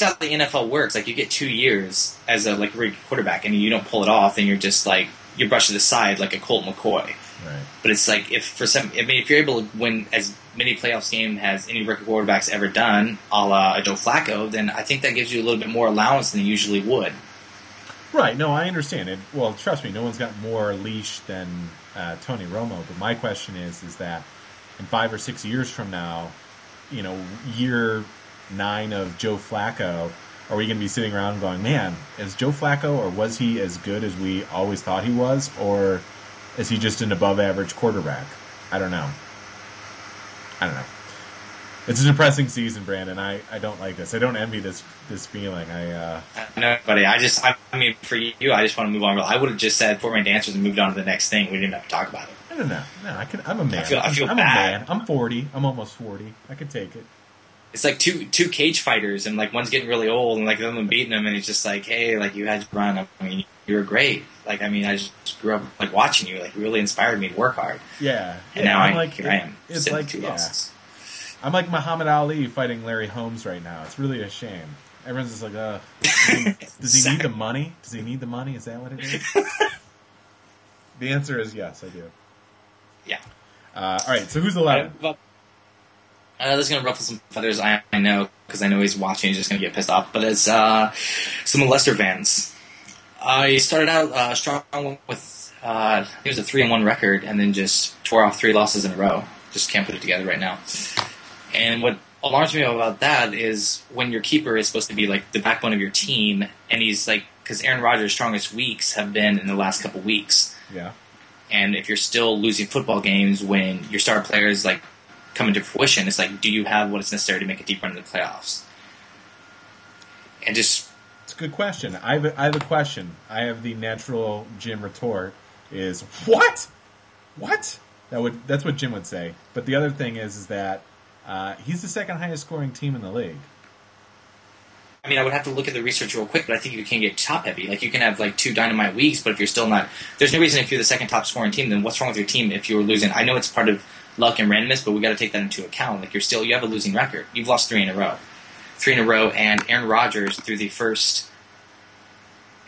how the NFL works. Like, you get 2 years as a rookie quarterback, and you don't pull it off, and you're just you brush it aside like a Colt McCoy. Right. But it's if you're able to win as many playoffs games as any rookie quarterback's ever done, a la Joe Flacco, then I think that gives you a little bit more allowance than you usually would. Right. No, I understand it. Well, trust me, no one's got more leash than Tony Romo. But my question is that in 5 or 6 years from now, year 9 of Joe Flacco, are we going to be sitting around going, man, is Joe Flacco, or was he as good as we always thought he was, or is he just an above-average quarterback? I don't know. It's a depressing season, Brandon. I don't like this. I don't envy this feeling. No, buddy. I mean, for you, I just want to move on. I would have just said Fort Wayne Dancers and moved on to the next thing. We didn't have to talk about it. I don't know. No, I'm a man. I feel I'm bad. a man. I'm 40. I'm almost 40. I could take it. It's like two cage fighters, and one's getting really old, and the other one beating him, and he's just hey, you had to run. I mean, you were great. I just grew up watching you. You really inspired me to work hard. Yeah. And now I am. It's sitting 2 losses. I'm like Muhammad Ali fighting Larry Holmes right now. It's really a shame. Everyone's just does he need the money? Does he need the money? Is that what it is? The answer is yes, I do. Yeah. All right, so who's 11? This is going to ruffle some feathers, I know, because I know he's watching. He's just going to get pissed off. But it's some Leicester fans. He started out strong with, he was a 3-1 record, and then just tore off 3 losses in a row. Just can't put it together right now. And what alarms me about that is when your keeper is supposed to be the backbone of your team, and he's because Aaron Rodgers' strongest weeks have been in the last couple weeks. Yeah. And if you're still losing football games when your star players come into fruition, it's do you have what is necessary to make a deep run into the playoffs? And just... It's a good question. I have a question. I have the natural Jim retort is, what? What? That's what Jim would say. But the other thing is that he's the second highest scoring team in the league. I mean, I would have to look at the research real quick, but I think you can get top heavy. You can have 2 dynamite weeks, but if you're still not, there's no reason if you're the second top scoring team, then what's wrong with your team if you're losing? I know it's part of luck and randomness, but we got to take that into account. You have a losing record. You've lost 3 in a row, and Aaron Rodgers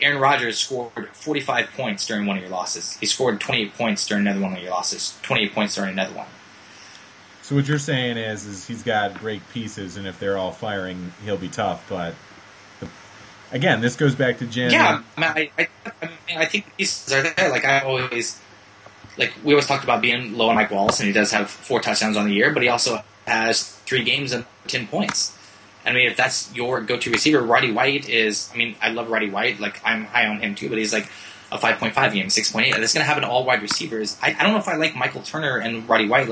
Aaron Rodgers scored 45 points during one of your losses. He scored 28 points during another one of your losses. 28 points during another one. So what you're saying is he's got great pieces, and if they're all firing, he'll be tough. But again, this goes back to Jim. Yeah, I think the pieces are there. We always talked about being low on Mike Wallace, and he does have 4 touchdowns on the year, but he also has 3 games and 10 points. I mean, if that's your go-to receiver, Roddy White is... I mean, I love Roddy White. I'm high on him too, but he's a 5.5 game, 6.8. That's going to happen to all wide receivers. I don't know if I like Michael Turner and Roddy White.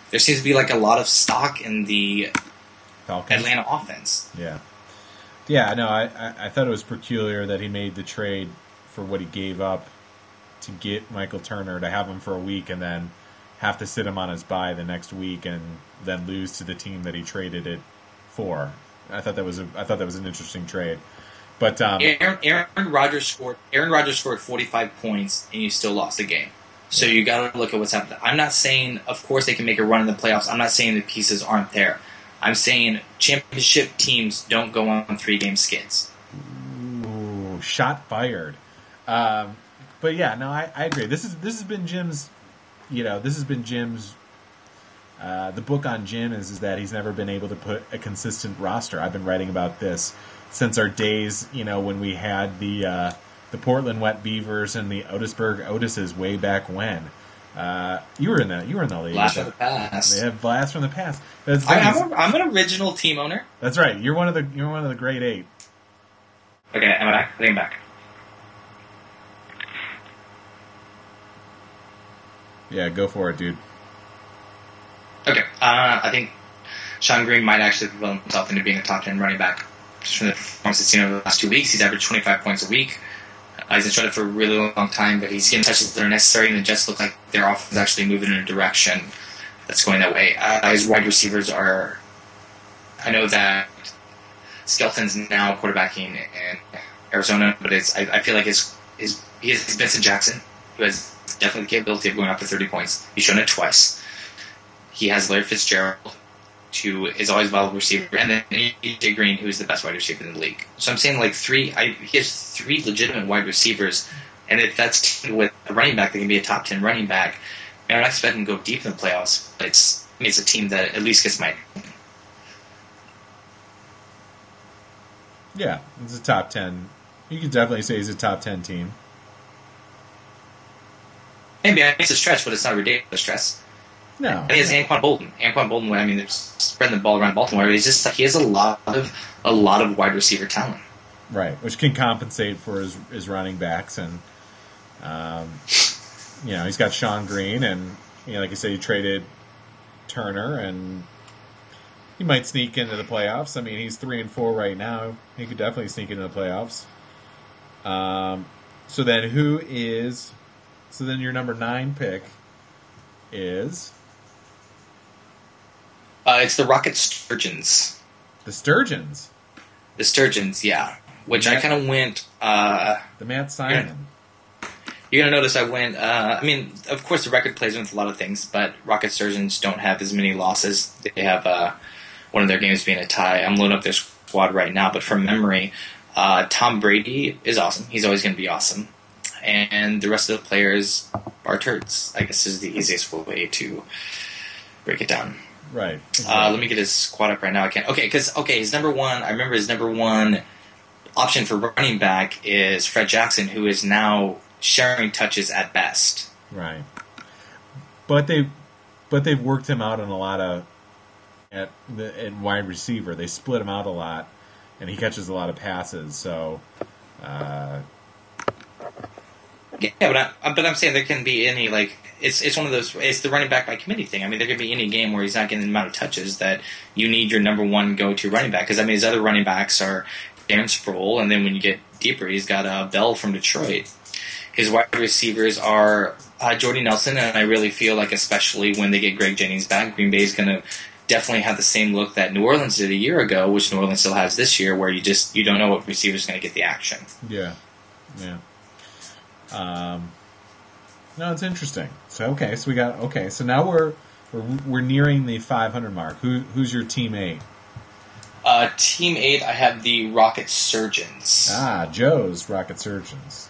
There seems to be a lot of stock in the Falcons. Atlanta offense. Yeah. Yeah, no, I thought it was peculiar that he made the trade for what he gave up to get Michael Turner, to have him for a week and then have to sit him on his bye the next week and then lose to the team that he traded it for. I thought that was an interesting trade. But Aaron Rodgers scored 45 points and you still lost the game. So you got to look at what's happening. I'm not saying, of course, they can make a run in the playoffs. I'm not saying the pieces aren't there. I'm saying championship teams don't go on 3-game skits. Ooh, shot fired. But yeah, no, I agree. This has been Jim's. This has been Jim's. The book on Jim is that he's never been able to put a consistent roster. I've been writing about this since our days, when we had the Portland Wet Beavers and the Otisburg Otises way back when. You were in that. You were in the league. Blast from the past. They have blast from the past. I'm an original team owner. That's right. You're one of the great 8. Okay, am I back? I think I'm back. Yeah, go for it, dude. Okay, I think Sean Green might actually develop himself into being a top 10 running back. Just from the performance he's seen over the last 2 weeks, he's averaged 25 points a week. He's been showing it for a really long time, but he's getting touches that are necessary, and the Jets look like their offense is actually moving in a direction that's going that way. His wide receivers are... I know that Skelton's now quarterbacking in Arizona, but I feel like he has Vincent Jackson, who has definitely the capability of going up to 30 points. He's shown it twice. He has Larry Fitzgerald, who is always a valuable receiver, and then AJ Green, who is the best wide receiver in the league. So I'm saying he has 3 legitimate wide receivers, and if that's with a running back that can be a top 10 running back, I'm not expecting to go deep in the playoffs, but it's a team that at least gets my... Yeah, it's a top 10. You could definitely say he's a top 10 team. Maybe it's a stretch, but it's not a ridiculous stretch. No. And he has Anquan Bolden. They're spreading the ball around Baltimore. He has a lot of wide receiver talent. Right, which can compensate for his running backs, and he's got Sean Green, and like you said, you traded Turner, and he might sneak into the playoffs. I mean, he's 3-4 right now. He could definitely sneak into the playoffs. So then your number 9 pick is... it's the Rocket Sturgeons. The Sturgeons? The Sturgeons, yeah. Which I kind of went... the Matt Simon. You're going to notice I went... of course the record plays with a lot of things, but Rocket Sturgeons don't have as many losses. They have one of their games being a tie. I'm loading up their squad right now, but from memory, Tom Brady is awesome. He's always going to be awesome. And the rest of the players are turds, I guess is the easiest way to break it down. Right. Exactly. Let me get his squad up right now. I can't. Okay, because his number one. I remember his number one option for running back is Fred Jackson, who is now sharing touches at best. Right. But they've worked him out in a lot of at wide receiver. They split him out a lot, and he catches a lot of passes. So. Yeah, but I'm saying there can be any it's one of those. It's the running back by committee thing. I mean, there could be any game where he's not getting the amount of touches that you need your number one go-to running back. Because his other running backs are Darren Sproul, and then when you get deeper, he's got Bell from Detroit. His wide receivers are Jordy Nelson, and I really feel like, especially when they get Greg Jennings back, Green Bay is going to definitely have the same look that New Orleans did a year ago, which New Orleans still has this year, where you don't know what receiver is going to get the action. Yeah. No, it's interesting. So so now we're nearing the 500 mark. Who's your team 8? Team 8, I have the Rocket Surgeons. Joe's Rocket Surgeons.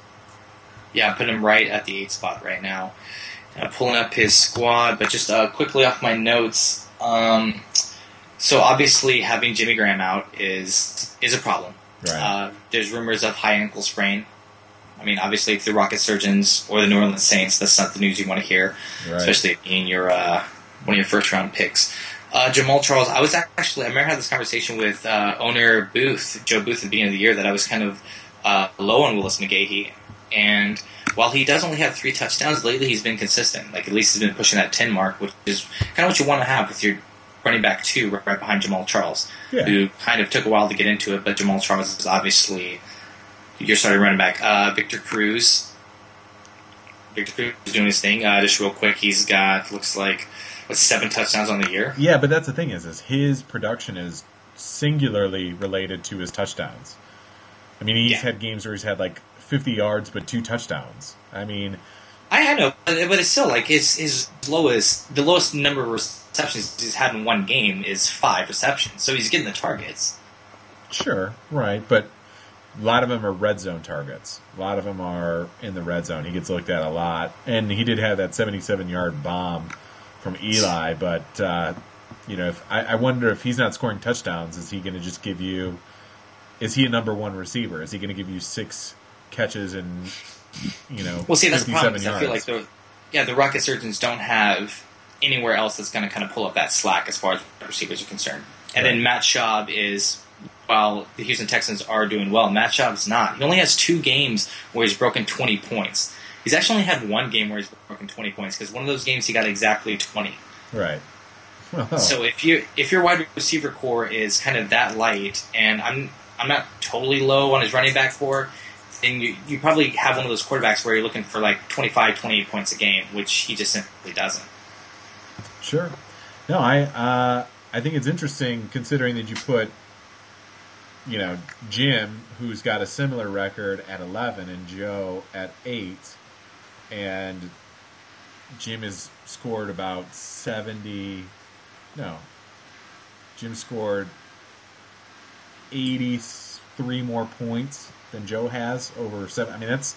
Yeah, I'm putting him right at the 8 spot right now. Pulling up his squad, but just quickly off my notes. So obviously having Jimmy Graham out is a problem. Right. There's rumors of high ankle sprain. I mean, obviously, if the Rocket Surgeons or the New Orleans Saints, that's not the news you want to hear, right. Especially in your one of your first round picks. Jamal Charles, I remember having this conversation with owner Joe Booth, at the beginning of the year, that I was kind of low on Willis McGahee. And while he does only have 3 touchdowns, lately he's been consistent. At least he's been pushing that 10 mark, which is kind of what you want to have with your running back 2 right behind Jamal Charles, who kind of took a while to get into it, but Jamal Charles is obviously your starting running back. Victor Cruz is doing his thing. Just real quick, he's got, looks like, 7 touchdowns on the year? Yeah, but that's the thing is his production is singularly related to his touchdowns. I mean, he's had games where he's had 50 yards but 2 touchdowns. I mean... I know, but it's still the lowest number of receptions he's had in one game is 5 receptions, so he's getting the targets. Sure, right, but a lot of them are red zone targets. A lot of them are in the red zone. He gets looked at a lot. And he did have that 77-yard bomb from Eli, but, I wonder if he's not scoring touchdowns, is he going to just give you... Is he a number 1 receiver? Is he going to give you 6 catches and, Well, see, that's the problem. Yards? I feel like the Rocket Surgeons don't have anywhere else that's going to kind of pull up that slack as far as receivers are concerned. And then Matt Schaub is, while the Houston Texans are doing well, Matt Schaub's not. He only has 2 games where he's broken 20 points. He's actually only had 1 game where he's broken 20 points, because one of those games he got exactly 20. Right. Oh. So if your wide receiver core is kind of that light, and I'm not totally low on his running back core, then you probably have one of those quarterbacks where you're looking for like 25, 28 points a game, which he just simply doesn't. Sure. No, I think it's interesting considering that you put, Jim, who's got a similar record at 11, and Joe at 8, and Jim has scored about 70. No, Jim scored 83 more points than Joe has over 7. I mean, that's,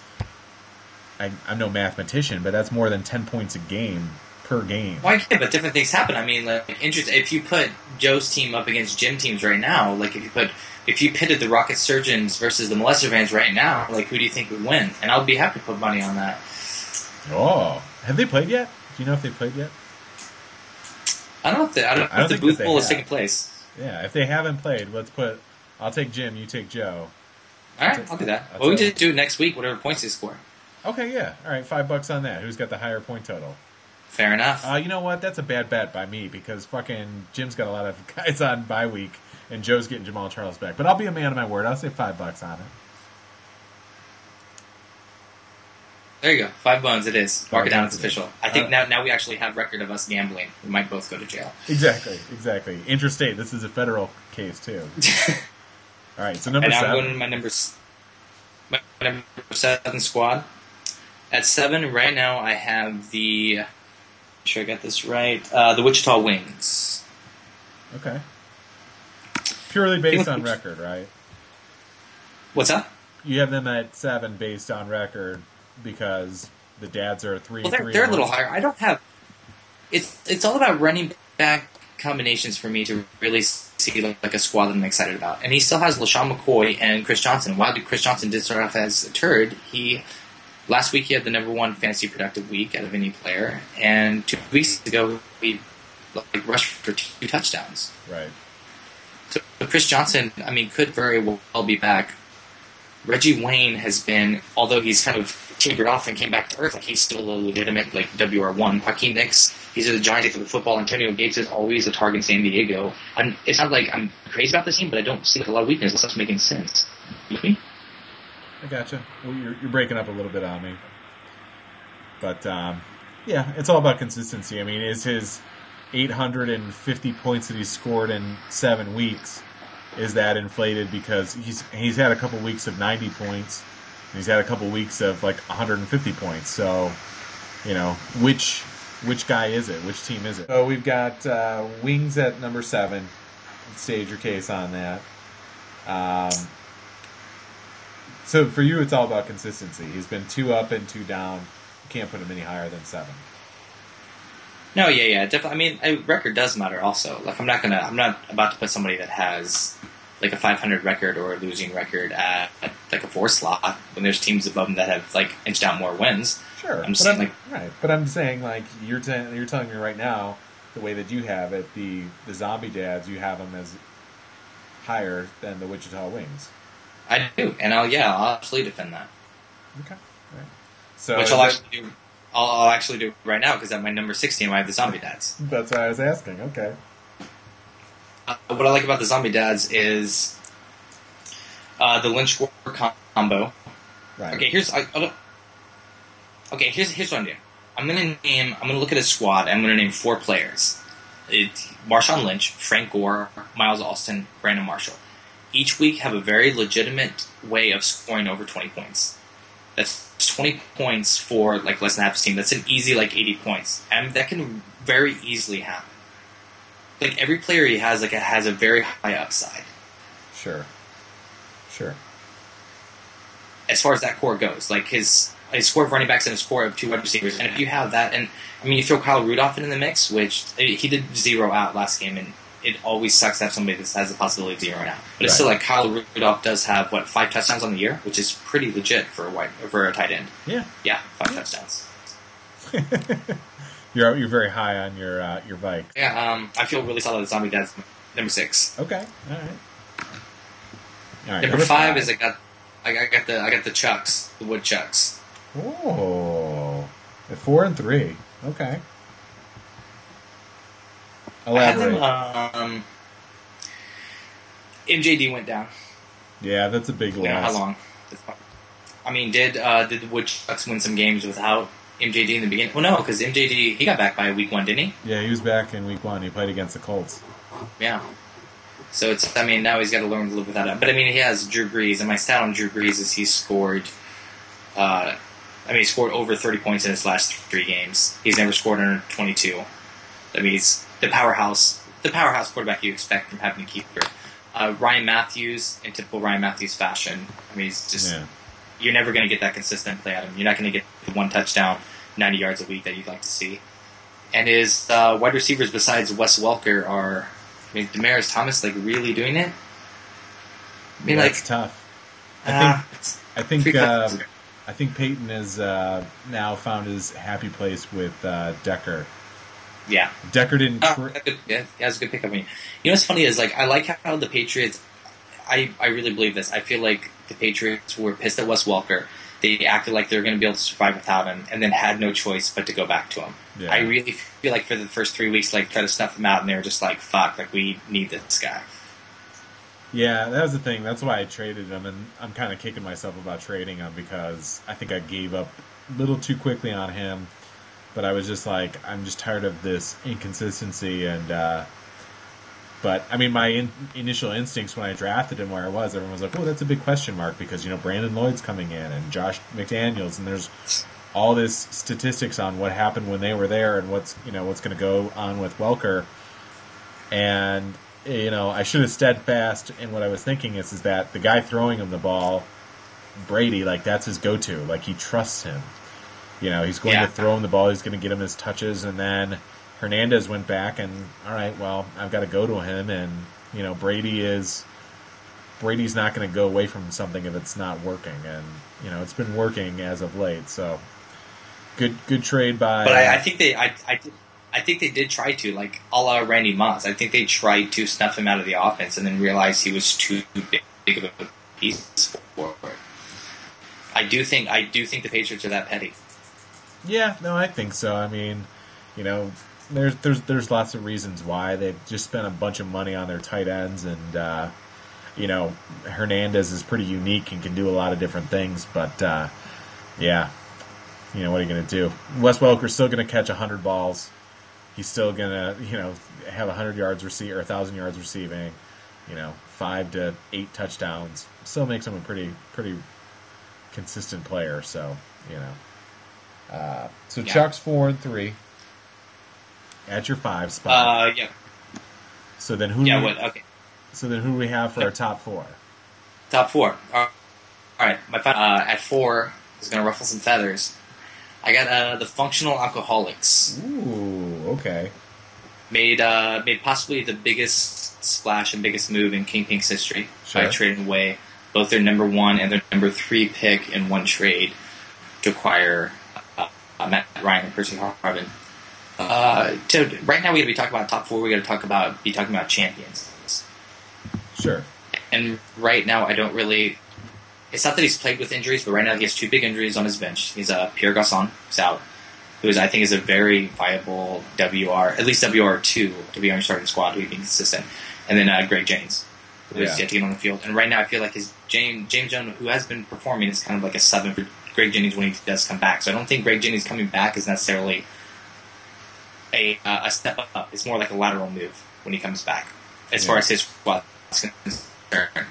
I'm no mathematician, but that's more than 10 points a game per game. Well, yeah, but different things happen. I mean, if you put Joe's team up against Jim teams right now, like if you pitted the Rocket Surgeons versus the Molester Fans right now, like who do you think would win? And I'll be happy to put money on that. Oh, have they played yet? Do you know if they played yet? I don't know if the Booth Bowl is taking place. Yeah, if they haven't played, I'll take Jim, you take Joe. All right, I'll do that. Well, we just do it next week, whatever points they score. Okay, yeah. All right, $5 on that. Who's got the higher point total? Fair enough. You know what? That's a bad bet by me, because fucking Jim's got a lot of guys on bye week, and Joe's getting Jamal Charles back. But I'll be a man of my word. I'll say $5 on it. There you go. $5 it is. Mark it down. It's official. I think now we actually have record of us gambling. We might both go to jail. Exactly. Interstate. This is a federal case, too. All right, so number 7. I'm going to my number 7 squad. At 7, right now, I have the... Make sure I got this right. The Wichita Wings. Okay. Purely based on record, right? What's that? You have them at 7 based on record because the dads are 3. Well, they're a little higher. I don't have. It's all about running back combinations for me to really see like a squad that I'm excited about. And he still has LaShawn McCoy and Chris Johnson. While Chris Johnson did start off as a turd, last week he had the number 1 fantasy productive week out of any player, and 2 weeks ago he rushed for 2 touchdowns. Right. So Chris Johnson, I mean, could very well be back. Reggie Wayne has been, although he's kind of tapered off and came back to earth, like he's still a legitimate WR1. Joaquin Nix, he's a giant for the football. Antonio Gates is always a target in San Diego. It's not like I'm crazy about this team, but I don't see a lot of weakness. It's just making sense. You with me? I gotcha. Well, you're breaking up a little bit on me. But, yeah, it's all about consistency. I mean, is his 850 points that he's scored in 7 weeks, is that inflated because he's had a couple weeks of 90 points, and he's had a couple weeks of 150 points. So, which guy is it? Which team is it? So we've got Wings at number 7. Stage your case on that. So for you, it's all about consistency. He's been 2 up and 2 down. You can't put him any higher than 7. No, yeah, definitely. I mean, record does matter also. I'm not about to put somebody that has a 500 record or a losing record at a 4 slot when there's teams above them that have inched out more wins. Sure, I'm saying right. But I'm saying you're telling me right now the way that you have it, the Zombie Dads, you have them as higher than the Wichita Wings. I do, and I'll absolutely defend that. Okay, right. So which I'll actually do. I'll actually do right now because at my number 16 I have the Zombie Dads. That's what I was asking. Okay. What I like about the Zombie Dads is the Lynch score combo. Right. Okay, here's what I'm doing. I'm gonna look at a squad. I'm gonna name 4 players. It's Marshawn Lynch, Frank Gore, Miles Austin, Brandon Marshall. Each week have a very legitimate way of scoring over 20 points. That's 20 points for less than half his team. That's an easy 80 points, and that can very easily happen. Every player he has has a very high upside. Sure. As far as that core goes, his core of running backs and his core of 2 wide receivers, and if you have that, and I mean you throw Kyle Rudolph in the mix, which he did 0 out last game, and it always sucks to have somebody that has the possibility of 0 out. But it's still Kyle Rudolph does have 5 touchdowns on the year, which is pretty legit for a tight end. Yeah, 5 touchdowns. You're very high on your bike. Yeah, I feel really solid that Zombie Dad's number 6. Okay, all right. All right, Number 5 is I got the Chucks, the Woodchucks. Oh, at 4 and 3. Okay. Elaborate. Elaborate. MJD went down. Yeah, that's a big loss. How long? I mean, did the Woodchucks win some games without MJD in the beginning? Well, no, because MJD, he got back by week 1, didn't he? Yeah, he was back in week 1. He played against the Colts. Yeah. So now he's got to learn to live without it. But I mean, he has Drew Brees, and my stat on Drew Brees is he scored over 30 points in his last 3 games. He's never scored under 22. I mean, he's the powerhouse quarterback you expect from having a keeper. Ryan Matthews, in typical Ryan Matthews fashion, I mean, he's just you're never going to get that consistent play out of him. You're not going to get the 1 touchdown, 90 yards a week that you'd like to see. And his wide receivers besides Wes Welker are, I mean, Demaryius Thomas, like, really doing it? I mean, that's tough. I think Peyton has now found his happy place with Decker. Yeah. Decker didn't... yeah, that's a good pickup. I mean, you know what's funny is, like, I like how the Patriots... I really believe this. I feel like the Patriots were pissed at Wes Welker. They acted like they were going to be able to survive without him, and then had no choice but to go back to him. Yeah. I really feel like for the first 3 weeks, like, try to snuff him out, and they were just like, fuck, like, we need this guy. Yeah, that was the thing. That's why I traded him, and I'm kind of kicking myself about trading him because I think I gave up a little too quickly on him. But I was just like, I'm just tired of this inconsistency, and but I mean, my initial instincts when I drafted him where I was, everyone was like, "Oh, that's a big question mark," because Brandon Lloyd's coming in and Josh McDaniels, and there's all this statistics on what happened when they were there and what's going to go on with Welker, and I should have steadfast in what I was thinking is that the guy throwing him the ball, Brady, like, that's his go-to, like, he trusts him. He's going to throw him the ball. He's going to get him his touches. And then Hernandez went back and, all right, well, I've got to go to him. And, Brady's not going to go away from something if it's not working. And, it's been working as of late. So good trade by... But I think they did try to, like, a la Randy Moss. I think they tried to snuff him out of the offense and then realized he was too big of a piece for it. I do think the Patriots are that petty. Yeah, no, I think so. I mean, there's lots of reasons why they've just spent a bunch of money on their tight ends, and Hernandez is pretty unique and can do a lot of different things. But yeah, what are you going to do? Wes Welker's still going to catch 100 balls. He's still going to have 100 yards receiving or 1,000 yards receiving. 5 to 8 touchdowns. Still makes him a pretty consistent player. So Chuck's 4 and 3 at your 5 spot. Yeah. So then who? Okay. So then who do we have for our top 4? Top 4. All right. My at 4 is going to ruffle some feathers. I got the Functional Alcoholics. Ooh, okay. Made possibly the biggest splash and biggest move in King Pink's history by trading away both their number 1 and their number 3 pick in one trade to acquire Matt Ryan and Percy Harvin. Right now, we got to be talking about top 4. We got to be talking about champions. Sure. And right now, I don't really. It's not that he's plagued with injuries, but right now he has 2 big injuries on his bench. He's Pierre Garçon, who's out, who I think is a very viable at least WR2 to be on your starting squad, who can be consistent, and then Greg Jennings, who is yet to get on the field. And right now, I feel like his James Jones, who has been performing, is kind of like a 7 for Greg Jennings when he does come back. So I don't think Greg Jennings coming back is necessarily a step up. It's more like a lateral move when he comes back, as far as his squad is concerned.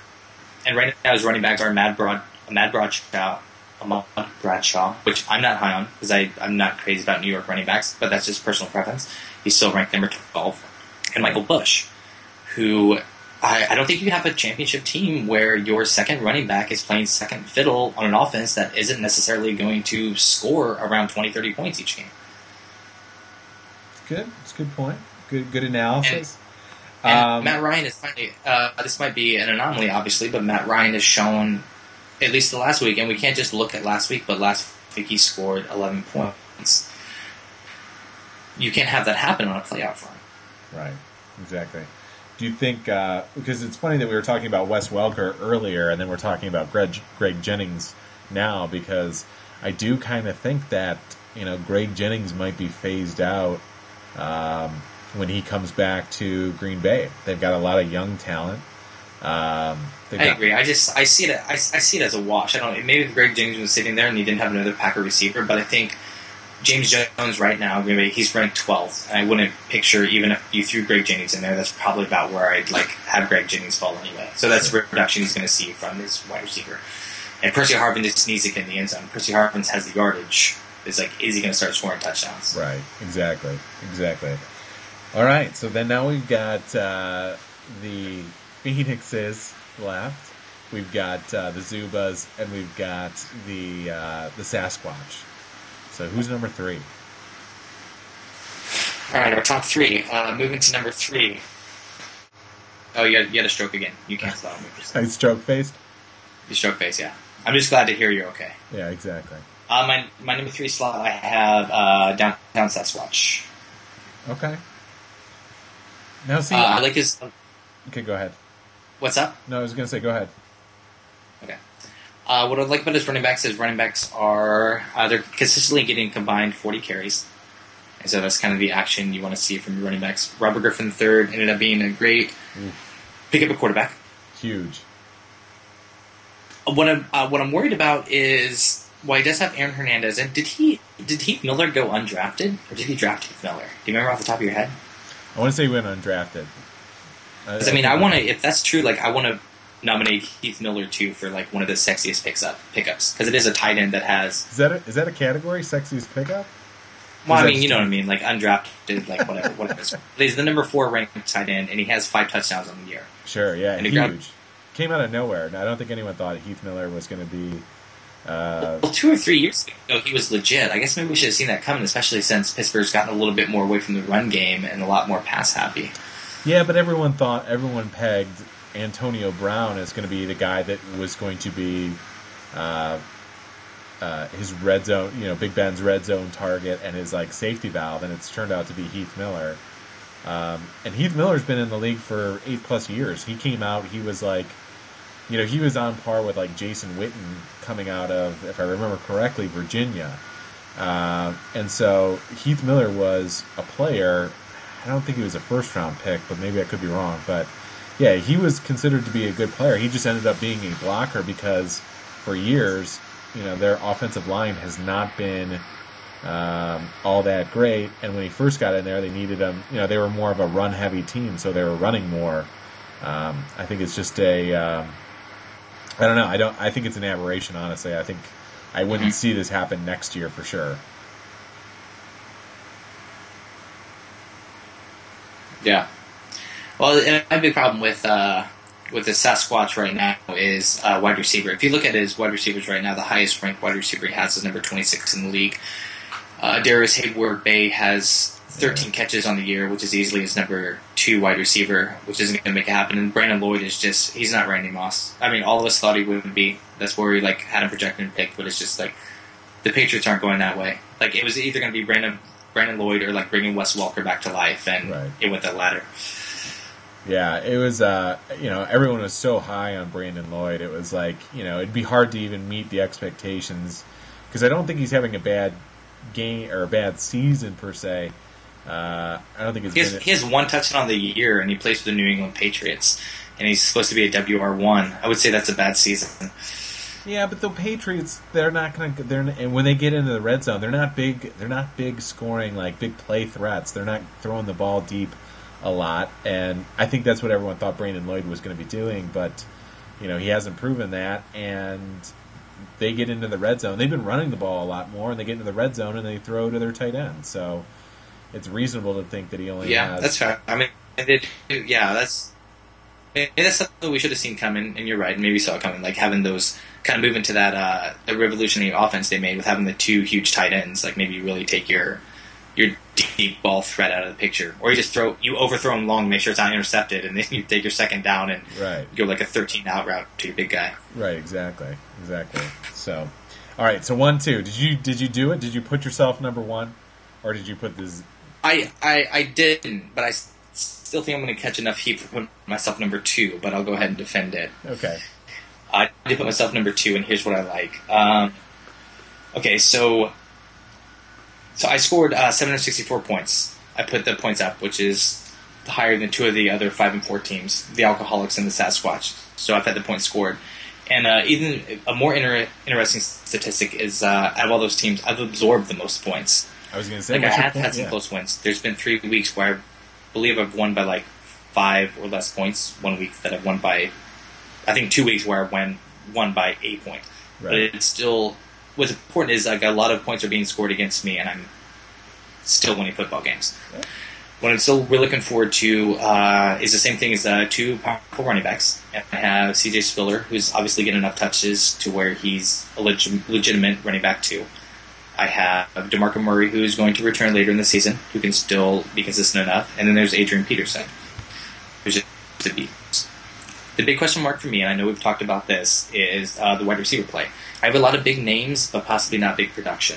And right now his running backs are Ahmad Bradshaw, which I'm not high on because I'm not crazy about New York running backs, but that's just personal preference. He's still ranked number 12. And Michael Bush, who I don't think you have a championship team where your second running back is playing second fiddle on an offense that isn't necessarily going to score around 20, 30 points each game. Good. It's a good point. Good analysis. And Matt Ryan is finally, this might be an anomaly, obviously, but Matt Ryan has shown, at least the last week, and we can't just look at last week, but last week he scored 11 points. you can't have that happen on a playoff run. Right. Exactly. Do you think, because it's funny that we were talking about Wes Welker earlier, and then we're talking about Greg Jennings now, because I do kind of think that, Greg Jennings might be phased out when he comes back to Green Bay. They've got a lot of young talent. I agree. I see it. I see it as a wash. I don't. Maybe Greg Jennings was sitting there and he didn't have another Packer receiver, but I think James Jones right now, maybe he's ranked 12th, and I wouldn't picture, even if you threw Greg Jennings in there, that's probably about where I'd have Greg Jennings fall anyway. So that's the reduction he's going to see from his wide receiver. And Percy Harvin just needs to get in the end zone. Percy Harvin has the yardage. It's is he going to start scoring touchdowns? Right. Exactly. All right. So then now we've got the Phoenixes left. We've got the Zubas, and we've got the Sasquatch. So who's number 3? All right, our top 3. Moving to number 3. Oh, you had a stroke again. You can't stop me. I stroke-faced? You stroke-faced, yeah. I'm just glad to hear you're okay. Yeah, exactly. My number 3 slot, I have Downtown Sasquatch. Okay. Now see... I like his... Okay, go ahead. What's up? No, I was going to say, go ahead. Okay. What I like about his running backs is running backs are they're consistently getting combined 40 carries. And so that's kind of the action you want to see from your running backs. Robert Griffin III ended up being a great pick-up a quarterback. Huge. What I'm worried about is, he does have Aaron Hernandez, and did Heath Miller go undrafted, or did he draft Heath Miller? Do you remember off the top of your head? I want to say he went undrafted. I want to. If that's true, I want to nominate Heath Miller too for one of the sexiest pickups, because it is a tight end that has. Is that a category, sexiest pickup? Well, I mean, you know what I mean, undrafted, whatever. He's the number 4 ranked tight end, and he has 5 touchdowns on the year. Sure, yeah, and huge. Came out of nowhere. I don't think anyone thought Heath Miller was going to be. Well, 2 or 3 years ago, he was legit. I guess maybe we should have seen that coming, especially since Pittsburgh's gotten a little bit more away from the run game and a lot more pass happy. Yeah, but everyone pegged Antonio Brown as going to be the guy that was going to be his red zone, Big Ben's red zone target and his safety valve, and it's turned out to be Heath Miller. And Heath Miller's been in the league for 8+ years. He came out, he was he was on par with Jason Witten coming out of, if I remember correctly, Virginia. And so Heath Miller was a player. I don't think he was a first-round pick, but maybe I could be wrong. But, yeah, he was considered to be a good player. He just ended up being a blocker because for years, their offensive line has not been all that great. And when he first got in there, they needed him. They were more of a run-heavy team, so they were running more. I think it's just I don't know. I think it's an aberration, honestly. I think I wouldn't see this happen next year for sure. Yeah. Well, and my big problem with the Sasquatch right now is wide receiver. If you look at his wide receivers right now, the highest ranked wide receiver he has is number 26 in the league. Darius Hayward-Bay has 13 catches on the year, which is easily his number 2 wide receiver, which isn't going to make it happen. And Brandon Lloyd is he's not Randy Moss. I mean, all of us thought he wouldn't be. That's where we had him projected and picked, but it's just the Patriots aren't going that way. It was either going to be Brandon Lloyd or bringing Wes Welker back to life, and It went the latter. Yeah, it was, everyone was so high on Brandon Lloyd. It was it'd be hard to even meet the expectations, because I don't think he's having a bad game or a bad season per se. I don't think he has 1 touchdown on the year, and he plays for the New England Patriots, and he's supposed to be a WR1. I would say that's a bad season. Yeah, but the Patriots, they're not going to. And when they get into the red zone, they're not big. They're not big scoring, big play threats. They're not throwing the ball deep a lot, and I think that's what everyone thought Brandon Lloyd was going to be doing. But he hasn't proven that, and they get into the red zone. They've been running the ball a lot more, and they get into the red zone and they throw to their tight end. So it's reasonable to think that he only has. That's fair. I mean, that's something we should have seen coming, and you're right, maybe saw it coming, having those kind of move into that the revolutionary offense they made with having the 2 huge tight ends. Maybe you really take your deep ball threat out of the picture, or you overthrow him long, make sure it's not intercepted, and then you take your second down and go a 13 out route to your big guy. Right, exactly. So, all right, so 1, 2. Did you do it? Did you put yourself number 1, or did you put the I didn't, but I still think I'm going to catch enough heat for putting myself number 2, but I'll go ahead and defend it. Okay. I did put myself number 2, and here's what I like. Okay, so I scored 764 points. I put the points up, which is higher than 2 of the other 5 and 4 teams, the Alcoholics and the Sasquatch. So I've had the points scored. And even a more interesting statistic is out of all those teams, I've absorbed the most points. I was going to say, I have had some close wins. There's been 3 weeks where I believe I've won by like 5 or less points. 1 week that I've won by, I think 2 weeks where I won by 8 points. Right. But it's still, what's important is like a lot of points are being scored against me, and I'm still winning football games. Yeah. What I'm still really looking forward to is the same thing as 2 powerful running backs. And I have C.J. Spiller, who's obviously getting enough touches to where he's a legitimate running back 2. I have DeMarco Murray, who is going to return later in the season, who can still be consistent enough. And then there's Adrian Peterson, who's just a beast. The big question mark for me, and I know we've talked about this, is the wide receiver play. I have a lot of big names, but possibly not big production.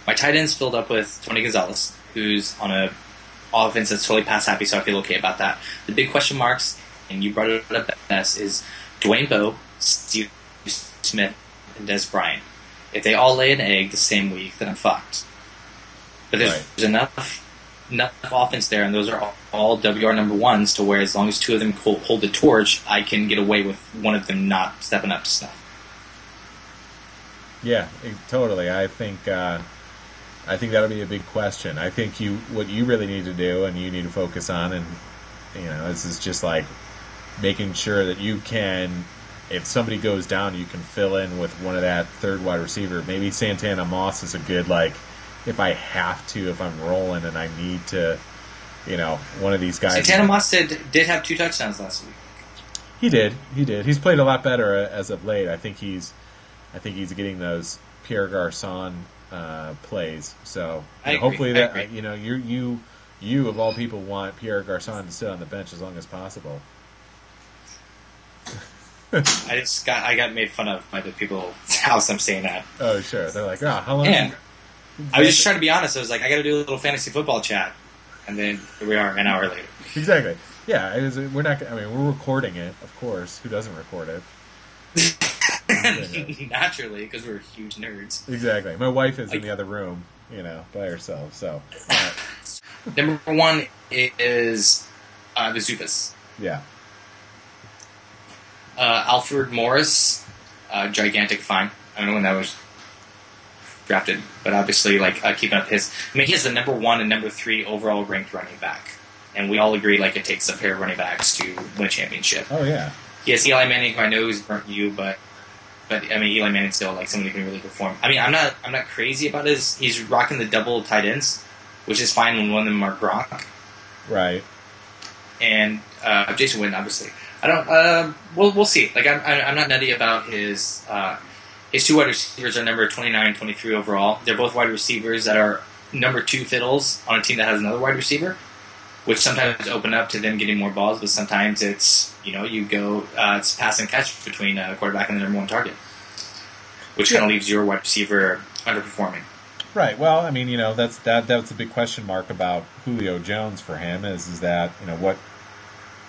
My tight end's filled up with Tony Gonzalez, who's on a offense that's totally pass happy, so I feel okay about that. The big question marks, and you brought it up best, is Dwayne Bowe, Steve Smith, and Des Bryant. If they all lay an egg the same week, then I'm fucked. But there's enough offense there, and those are all WR number 1s to where as long as 2 of them hold the torch, I can get away with one of them not stepping up to snuff. Yeah, totally. I think that'll be a big question. I think what you really need to do and you need to focus on, and this is just like making sure that you can, if somebody goes down, you can fill in with one of that third wide receiver. Maybe Santana Moss is a good, like, if I have to, if I'm rolling and I need to, one of these guys. Santana Moss did have 2 touchdowns last week. He did. He's played a lot better as of late. I think he's getting those Pierre Garçon plays. So hopefully that you of all people want Pierre Garçon to sit on the bench as long as possible. I got made fun of by the people's house I'm staying at. Oh sure, they're like, how long? Yeah. I was just trying to be honest. I was like, I got to do a little fantasy football chat, and then here we are an hour later. Exactly. Yeah, we're not. I mean, we're recording it, of course. Who doesn't record it? Naturally, because we're huge nerds. Exactly. My wife is in the other room, by herself. So, Number 1 is the Zupas. Yeah. Alfred Morris, gigantic find. I don't know when that was drafted, but obviously, keeping up his. I mean, he has the number 1 and number 3 overall ranked running back, and we all agree it takes a pair of running backs to win a championship. Oh yeah. He has Eli Manning, who I know has burnt you, but I mean, Eli Manning's still somebody who can really perform. I mean, I'm not crazy about he's rocking the double tight ends, which is fine when one of them are Gronk. Right. And Jason Witten, obviously. I don't. We'll see. I'm not nutty about his 2 wide receivers are number 29 and 23 overall. They're both wide receivers that are number 2 fiddles on a team that has another wide receiver, which sometimes open up to them getting more balls, but sometimes it's it's pass and catch between a quarterback and the number 1 target, which kind of leaves your wide receiver underperforming. Right. Well, I mean, that's a big question mark about Julio Jones for him. Is that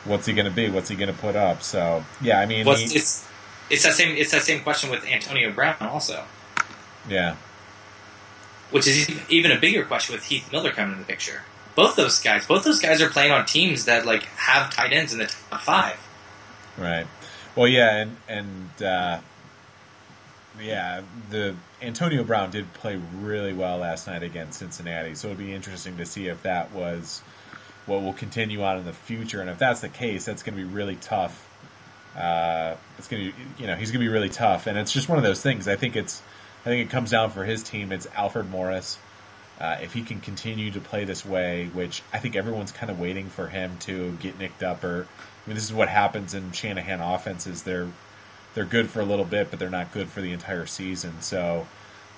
what's he going to be? What's he going to put up? So yeah, I mean, it's that same question with Antonio Brown also. Yeah. Which is even a bigger question with Heath Miller coming in the picture. Both those guys are playing on teams that have tight ends in the top 5. Right. Well, yeah, and the Antonio Brown did play really well last night against Cincinnati, so it'd be interesting to see if that was what will continue on in the future, and if that's the case, that's going to be really tough. It's going to, he's going to be really tough, and it's just one of those things. I think it comes down for his team. It's Alfred Morris. If he can continue to play this way, which I think everyone's kind of waiting for him to get nicked up, this is what happens in Shanahan offenses. They're good for a little bit, but they're not good for the entire season. So,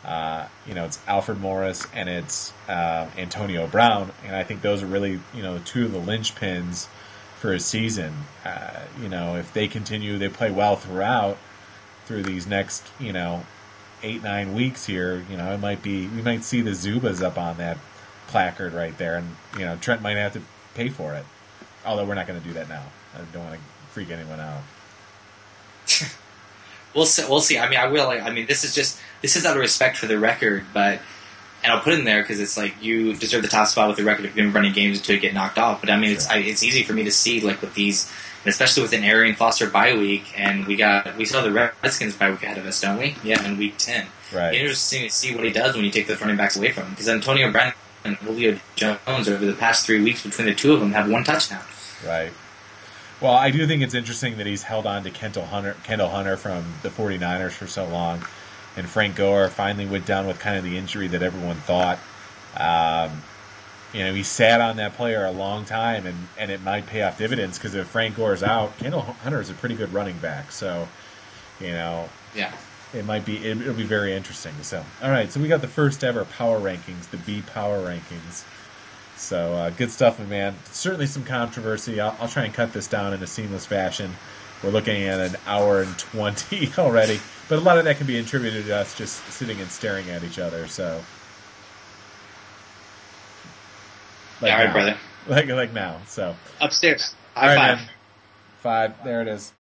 it's Alfred Morris and it's Antonio Brown, and I think those are really, 2 of the linchpins for his season. If they continue, they play well through these next, 8-9 weeks here. We might see the Zubas up on that placard right there, and Trent might have to pay for it. Although we're not going to do that now. I don't want to freak anyone out. We'll see. I mean, I will. I mean, this is out of respect for the record, and I'll put it in there because it's like you deserve the top spot with the record if you've been running games until you get knocked off. But I mean, it's easy for me to see like with these, especially with an Arian Foster bye week, and we saw the Redskins bye week ahead of us, don't we? Yeah, in week 10. Right. It's interesting to see what he does when you take the running backs away from him because Antonio Brown and Julio Jones over the past 3 weeks between the two of them have 1 touchdown. Right. Well, I do think it's interesting that he's held on to Kendall Hunter from the 49ers for so long, and Frank Gore finally went down with kind of the injury that everyone thought. He sat on that player a long time, and it might pay off dividends because if Frank Gore's out, Kendall Hunter is a pretty good running back. So, yeah, it'll be very interesting. So, all right, so we got the first ever power rankings, the B power rankings. So, good stuff, man. Certainly some controversy. I'll try and cut this down in a seamless fashion. We're looking at an hour and 20 already. But a lot of that can be attributed to us just sitting and staring at each other. So, all right, brother. Like now. So upstairs. High five. Man. 5. There it is.